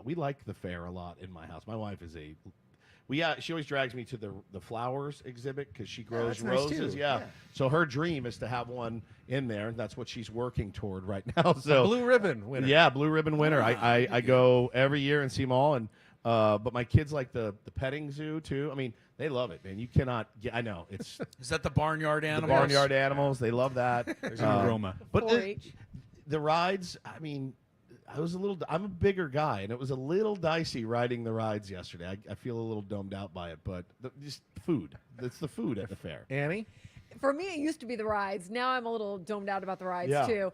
We like the fair a lot in my house. My wife is she always drags me to the flowers exhibit because she grows that's nice roses. too. Yeah. So her dream is to have one in there, and that's what she's working toward right now. So Blue ribbon winner. Yeah, blue ribbon winner. I go every year and see them all, and but my kids like the petting zoo too. I mean, they love it, man. You cannot get. I know it's Is that the barnyard the animals? barnyard animals. They love that. There's an aroma. But 4-H. the rides, I mean, I'm a bigger guy, and it was a little dicey riding the rides yesterday. I feel a little domed out by it, but just food. It's the food at the fair. Annie? For me, it used to be the rides. Now I'm a little domed out about the rides Yeah. too.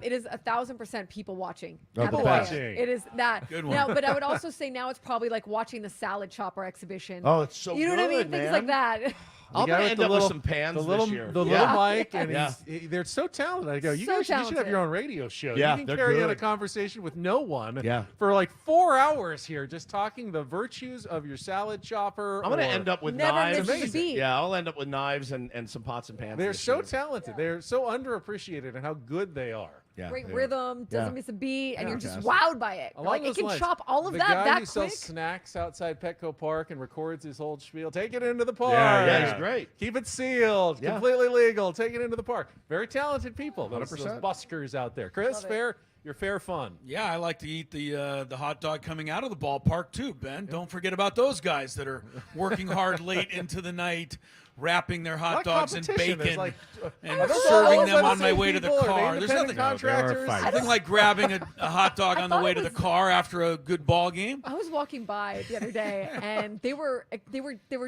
It is 1,000% people watching. Oh, at the the best. fair. It is that. Good one. Now, but I would also say now it's probably like watching the salad chopper exhibition. Oh, it's so you know what I mean? good, Things man. like that. I'm guy gonna with end the up little- with some pans The little, this year. the Yeah. little Mike, and Yeah. they're so talented. I go, you So guys you should have talented. your own radio show. Yeah, you can they're carry on a good. conversation with no one Yeah. for like 4 hours here, just talking the virtues of your salad chopper. I'm gonna or- end up with Never knives. misses a beat. Yeah, I'll end up with knives and some pots and pans. They're this so year. talented. They're so underappreciated and how good they are. Yeah, Great they are. rhythm, doesn't Yeah. miss a beat, and you're just Fantastic. wowed by it. Along Like it those can lines, chop all of the that guy that who sells quick. snacks outside Petco Park and records his whole spiel. Take it into the park. Yeah, he's great. Keep it sealed. Yeah. Completely legal. Take it into the park. Very talented people. Those 100%. buskers out there. Chris, Love it. fair. You're fair fun. Yeah, I like to eat the hot dog coming out of the ballpark too, Ben. Don't forget about those guys that are working hard late into the night, wrapping their hot What dogs in competition? There's bacon like, and are those serving always them the on my same way to the people? Are they car. There's independent nothing, contractors. nothing like grabbing a hot dog on the thought way it to the was- car after a good ball game. I was walking by the other day, and they were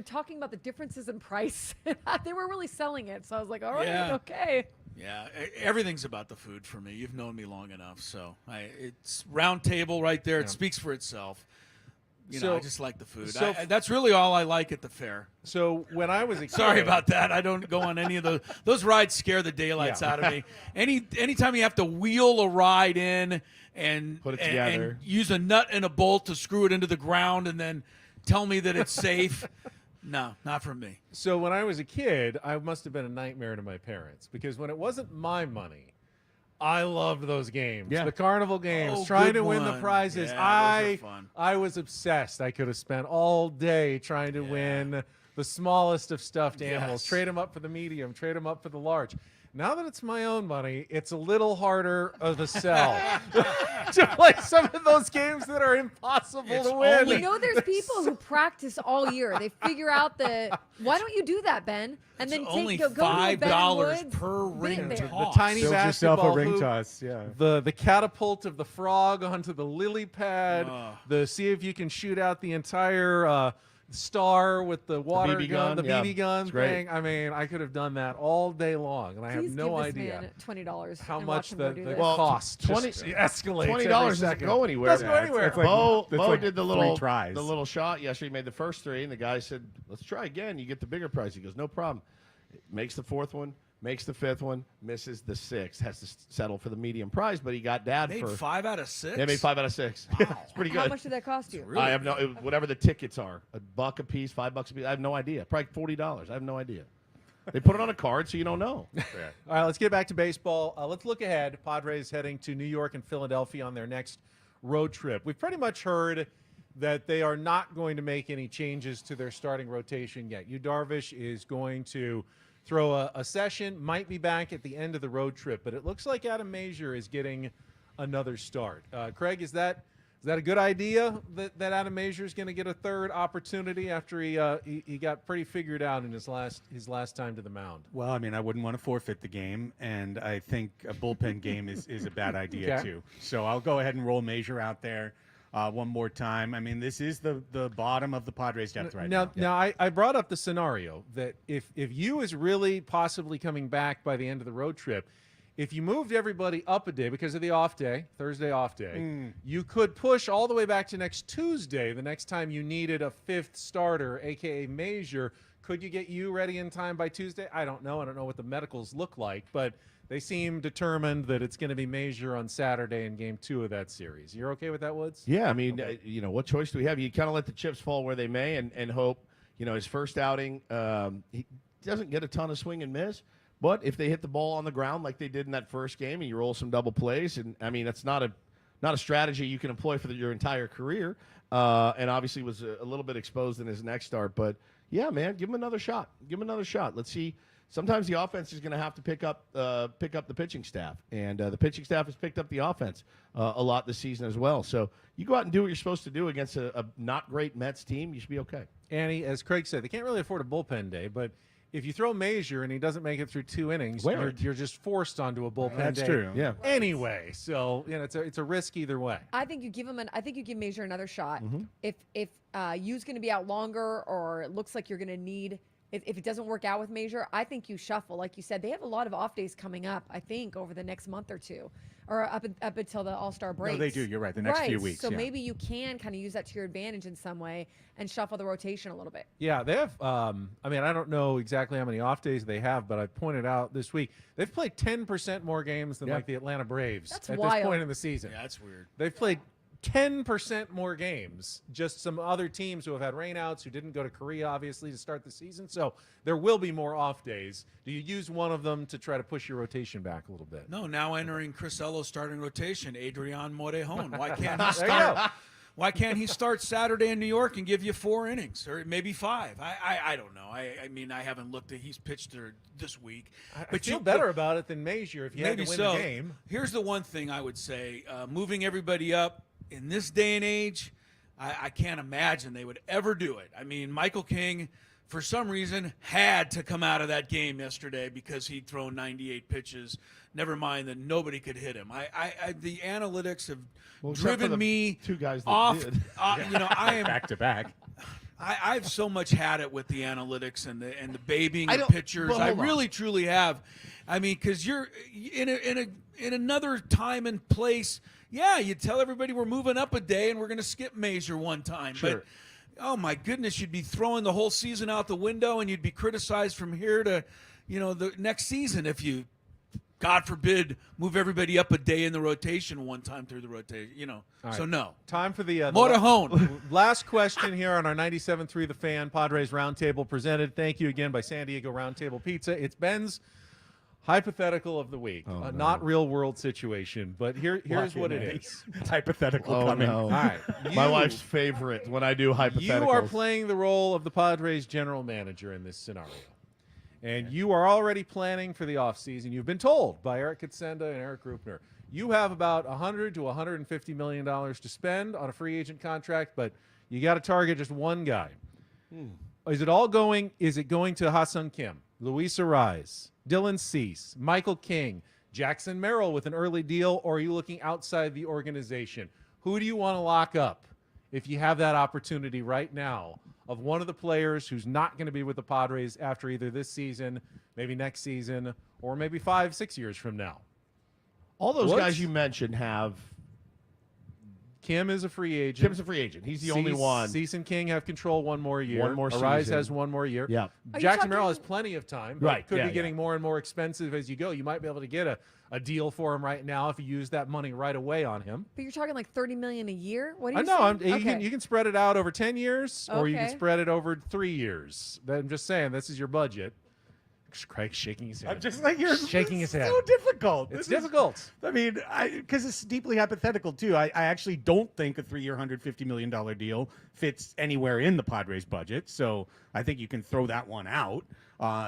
talking about the differences in price. They were really selling it, so I was like, all right, Yeah. okay. Yeah, everything's about the food for me. You've known me long enough, so it's round table right there. It speaks for itself. You know, So- I just like the food. so- That's really all I like at the fair. So when I was a kid, Sorry about that. I don't go on any of those. Those rides scare the daylights out of me. Anytime you have to wheel a ride in and Put it and together. use a nut and a bolt to screw it into the ground and then tell me that it's safe. No, not for me. So when I was a kid, I must have been a nightmare to my parents because when it wasn't my money, I loved those games. Yeah. The carnival games, Oh, trying good to win the one. prizes. Yeah, those are fun. I was obsessed. I could have spent all day trying to win the smallest of stuffed animals, Yes. trade them up for the medium, trade them up for the large. Now that it's my own money, it's a little harder of a sell to play some of those games that are impossible It's to win. only- You know, there's people who practice all year. They figure out why don't you do that, Ben? And then only go to a Ben $5 Woods, per been ring there. toss. The tiny Build yourself a basketball ring hoop, toss. Yeah. the catapult of the frog onto the lily pad, Ugh. the see if you can shoot out the entire star with the water BB gun, gun, the yeah. BB gun It's great. thing. I mean, I could have done that all day long, and I Please have no give this idea man $20 how and much watch him go the do this. Well, cost 20 just escalates. $20 every doesn't second. go anywhere. Doesn't go anywhere. it's like- Bo that's like did the 3 little tries. the little shot yesterday. He made the first 3, and the guy said, "Let's try again. You get the bigger prize." He goes, "No problem." Makes the 4th one, makes the 5th one, misses the 6th. Has to settle for the medium prize, but he got dad Made for 5 out of 6. Yeah, made 5 out of 6. It's pretty How good. much did that cost you? Really I have whatever the tickets are, $1 a piece, $5 a piece. I have no idea. Probably $40. I have no idea. They put it on a card, so you don't know. All right, let's get back to baseball. Let's look ahead. Padres heading to New York and Philadelphia on their next road trip. We've pretty much heard that they are not going to make any changes to their starting rotation yet. Yu Darvish is going to throw a session, might be back at the end of the road trip. But it looks like Adam Masier is getting another start. Craig, is that a good idea that Adam Masier is going to get a third opportunity after he got pretty figured out in his last time to the mound? Well, I mean, I wouldn't want to forfeit the game, and I think a bullpen game is a bad idea too. So I'll go ahead and roll Masier out there one more time. I mean, this is the bottom of the Padres depth right now. Now, I brought up the scenario that if you is really possibly coming back by the end of the road trip, if you moved everybody up a day because of the off day, Thursday off day, you could push all the way back to next Tuesday, the next time you needed a fifth starter, a.k.a. Masier. Could you get you ready in time by Tuesday? I don't know. I don't know what the medicals look like, but they seem determined that it's going to be Masier on Saturday in Game 2 of that series. You're okay with that, Woods? Yeah, I mean, what choice do we have? You kind of let the chips fall where they may and hope, his first outing, he doesn't get a ton of swing and miss. But if they hit the ball on the ground like they did in that first game and you roll some double plays, and I mean, that's not a strategy you can employ for your entire career, and obviously was a little bit exposed in his next start. But, yeah, man, give him another shot. Let's see. Sometimes the offense is going to have to pick up the pitching staff, and the pitching staff has picked up the offense a lot this season as well. So you go out and do what you're supposed to do against a not great Mets team, you should be okay. Annie, as Craig said, they can't really afford a bullpen day, but if you throw Masier and he doesn't make it through 2 innings, you're just forced onto a bullpen day. That's true. Yeah. Anyway, so it's a risk either way. I think you give Masier another shot. If Yu's going to be out longer, or it looks like you're going to need. If it doesn't work out with Masier, I think you shuffle. Like you said, they have a lot of off days coming up, I think, over the next month or two, or up until the All-Star break. No, they do. You're right. The next few weeks. So maybe you can kind of use that to your advantage in some way and shuffle the rotation a little bit. Yeah, they have, I don't know exactly how many off days they have, but I pointed out this week, they've played 10% more games than like the Atlanta Braves That's at wild. this point in the season. Yeah, that's weird. They've played 10% more games, just some other teams who have had rainouts, who didn't go to Korea, obviously, to start the season. So there will be more off days. Do you use one of them to try to push your rotation back a little bit? No, now entering Chris Ello's starting rotation, Adrian Morejon. Why can't he start? Why can't he start Saturday in New York and give you 4 innings or maybe 5? I don't know. I mean, I haven't looked at he's pitched this week. But you feel better about it than Masier if you had to win the game. Here's the one thing I would say. Moving everybody up in this day and age, I can't imagine they would ever do it. I mean, Michael King, for some reason, had to come out of that game yesterday because he'd thrown 98 pitches. Never mind that nobody could hit him. The analytics have driven me two guys that off. did. I am back to back. I've so much had it with the analytics and the babying of don't- pitchers. well, I hold on. really truly have. I mean, because you're in another time and place. Yeah, you tell everybody we're moving up a day and we're going to skip Masier one time. Sure. But oh my goodness, you'd be throwing the whole season out the window, and you'd be criticized from here to, the next season if you, God forbid, move everybody up a day in the rotation one time through the rotation. All So right. no. Time for the Morejon. last question here on our 97.3 The Fan Padres Roundtable presented. Thank you again by San Diego Roundtable Pizza. It's Ben's hypothetical of the week. Not real world situation, but here's what it is. Hypothetical Oh, coming. no. All right. My wife's favorite when I do hypotheticals. You are playing the role of the Padres general manager in this scenario. And you are already planning for the offseason. You've been told by Eric Katsenda and Eric Grupner, you have about $100 to $150 million to spend on a free agent contract, but you got to target just one guy. Is it going to Ha-Seong Kim, Luis Ariz, Dylan Cease, Michael King, Jackson Merrill with an early deal, or are you looking outside the organization? Who do you want to lock up if you have that opportunity right now of one of the players who's not going to be with the Padres after either this season, maybe next season, or maybe 5-6 years from now? All those Woods? guys you mentioned have. Kim is a free agent. Kim's a free agent. He's the only one. Cease and King have control one more year. One more Arise season. has one more year. Yeah. Are you Jackson talking- Merrill has plenty of time. But Right, Could yeah, be getting more and more expensive as you go. You might be able to get a deal for him right now if you use that money right away on him. But you're talking like $30 million a year. What do I you? know. saying? You can spread it out over 10 years, or you can Okay. spread it over 3 years. I'm just saying, this is your budget. Craig's shaking his head. I'm just like you're Shaking his head. So difficult. It's This is- difficult. I mean, because it's deeply hypothetical too. I actually don't think a 3-year, $150 million deal fits anywhere in the Padres budget. So I think you can throw that one out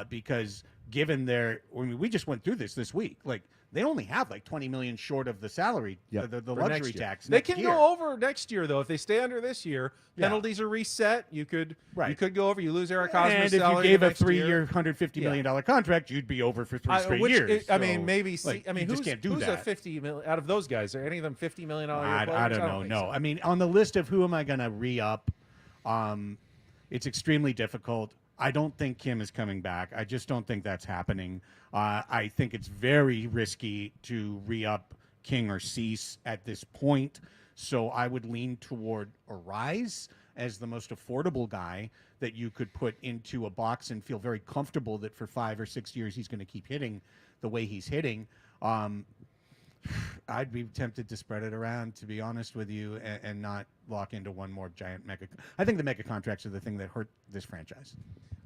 because given their. I mean, we just went through this week. Like they only have like 20 million short of the salary, Yep. the For luxury next year. tax. They next can year. go over next year, though. If they stay under this year, Yeah. penalties are reset. You could Right. go over. You lose Eric Hosmer's And if salary you gave the a next year. 3-year, $150 million contract, you'd be over for three straight years. I mean, So, maybe. like, I mean, you just can't do who's that. a 50 million out of those guys? Are any of them $50 million a year players? I don't know. think No, so. I mean, on the list of who am I going to re-up, it's extremely difficult. I don't think Kim is coming back. I just don't think that's happening. I think it's very risky to re-up King or Cease at this point. So I would lean toward Arise as the most affordable guy that you could put into a box and feel very comfortable that for 5 or 6 years he's going to keep hitting the way he's hitting. I'd be tempted to spread it around, to be honest with you, and not lock into one more giant mega. I think the mega contracts are the thing that hurt this franchise.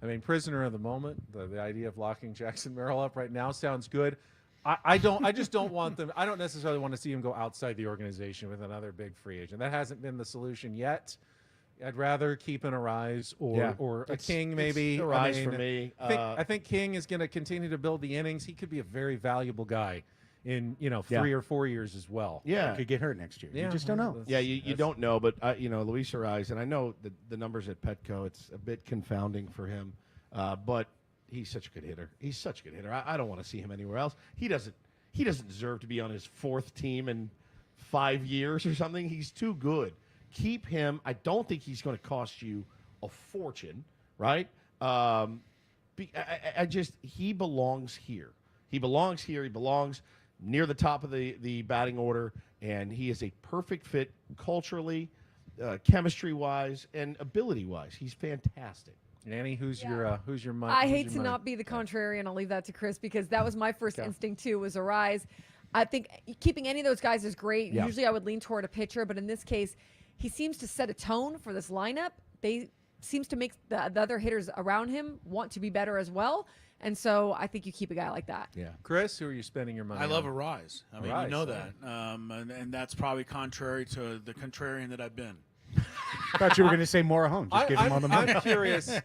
I mean, prisoner of the moment. The idea of locking Jackson Merrill up right now sounds good. I just don't want them. I don't necessarily want to see him go outside the organization with another big free agent. That hasn't been the solution yet. I'd rather keep an Arise or a King maybe. Arise for me. I think King is going to continue to build the innings. He could be a very valuable guy in 3 or 4 years as well. Yeah. Could get hurt next year. Yeah, You just don't know. Yeah, you don't know, but Luis Arise, and I know the numbers at Petco, it's a bit confounding for him, but he's such a good hitter. He's such a good hitter. I don't want to see him anywhere else. He doesn't deserve to be on his fourth team in 5 years or something. He's too good. Keep him. I don't think he's going to cost you a fortune, right? He belongs here. He belongs here. He belongs near the top of the batting order, and he is a perfect fit culturally, chemistry-wise, and ability-wise. He's fantastic. Annie, who's your money? I hate to not be the contrarian. I'll leave that to Chris because that was my first instinct too, was Arise. I think keeping any of those guys is great. Yeah. Usually I would lean toward a pitcher, but in this case, he seems to set a tone for this lineup. They seems to make the other hitters around him want to be better as well. And so I think you keep a guy like that. Yeah. Chris, who are you spending your money on? I love Arise. I mean, Arise, you know that. And that's probably contrary to the contrarian that I've been. I thought you were going to say Maura Home. Just give him all the money. I'm curious.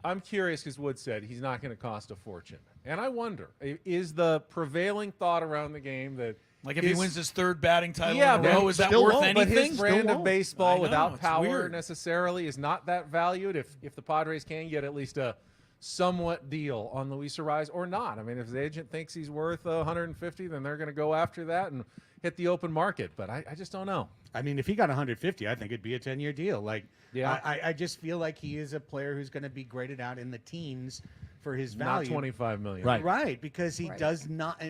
I'm curious because Wood said he's not going to cost a fortune. And I wonder, is the prevailing thought around the game that Like if he wins his third batting title Yeah, in a row, but is that still worth won't, anything? But his brand Still of won't. baseball I know, without it's power weird. necessarily is not that valued. If the Padres can get at least a somewhat deal on Luis Arise or not. I mean, if the agent thinks he's worth 150, then they're going to go after that and hit the open market. But I just don't know. I mean, if he got 150, I think it'd be a 10-year deal. Like, Yeah. I just feel like he is a player who's going to be graded out in the teens for his Not value. 25 million. Right. Right, because he Right. does not.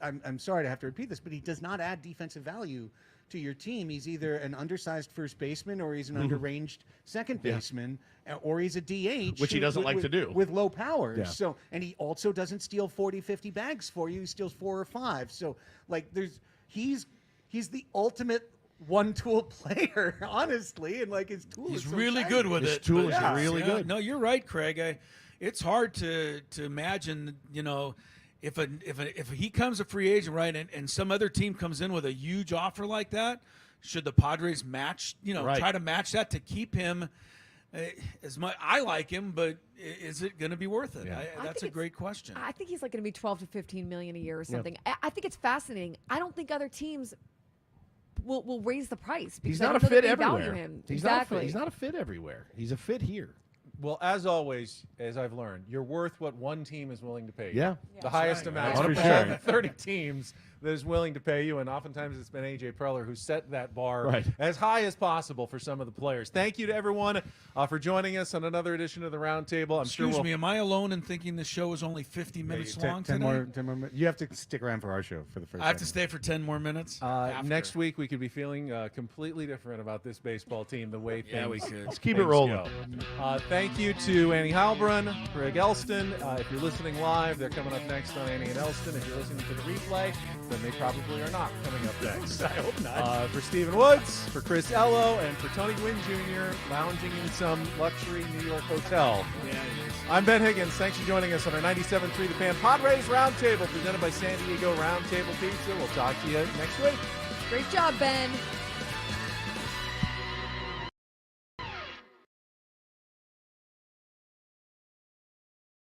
I'm sorry to have to repeat this, but he does not add defensive value to your team. He's either an undersized first baseman, or he's an underranged second baseman, or he's a DH, Which he doesn't like to do. with low power. Yeah. So, and he also doesn't steal 40, 50 bags for you. He steals 4 or 5. So, like, he's the ultimate one-tool player, honestly, and like his tool. He's is so really shiny. good with His it. tool but- is really good. No, you're right, Craig. It's hard to imagine, if he comes a free agent, right, and some other team comes in with a huge offer like that, should the Padres match, Right. try to match that to keep him as much? I like him, but is it going to be worth it? Yeah. That's a great question. I think he's like going to be 12 to 15 million a year or something. I think it's fascinating. I don't think other teams will raise the price. Because He's I not a don't know that fit they value everywhere. him. He's Exactly. He's not a fit everywhere. He's a fit here. Well, as always, as I've learned, you're worth what one team is willing to pay you. Yeah. The highest right. amount That's of for all sure. the 30 teams that is willing to pay you, and oftentimes it's been A.J. Preller who set that bar Right. as high as possible for some of the players. Thank you to everyone for joining us on another edition of the Roundtable. Excuse me, am I alone in thinking the show is only 50 minutes long 10 today? more minutes. You have to stick around for our show for the first. I have to segment. stay for 10 more minutes? After. Next week, we could be feeling completely different about this baseball team, the way Yeah, things we could. Let's keep it things rolling. go. Thank you to Annie Heilbrunn, Greg Elston. If you're listening live, they're coming up next on Annie and Elston. If you're listening to the replay, then they probably are not coming up next. I hope not. For Stephen Woods, for Chris Ello, and for Tony Gwynn Jr., lounging in some luxury New York hotel. Yeah, it is. I'm Ben Higgins. Thanks for joining us on our 97.3 The Fan Padres Roundtable, presented by San Diego Roundtable Pizza. We'll talk to you next week. Great job, Ben.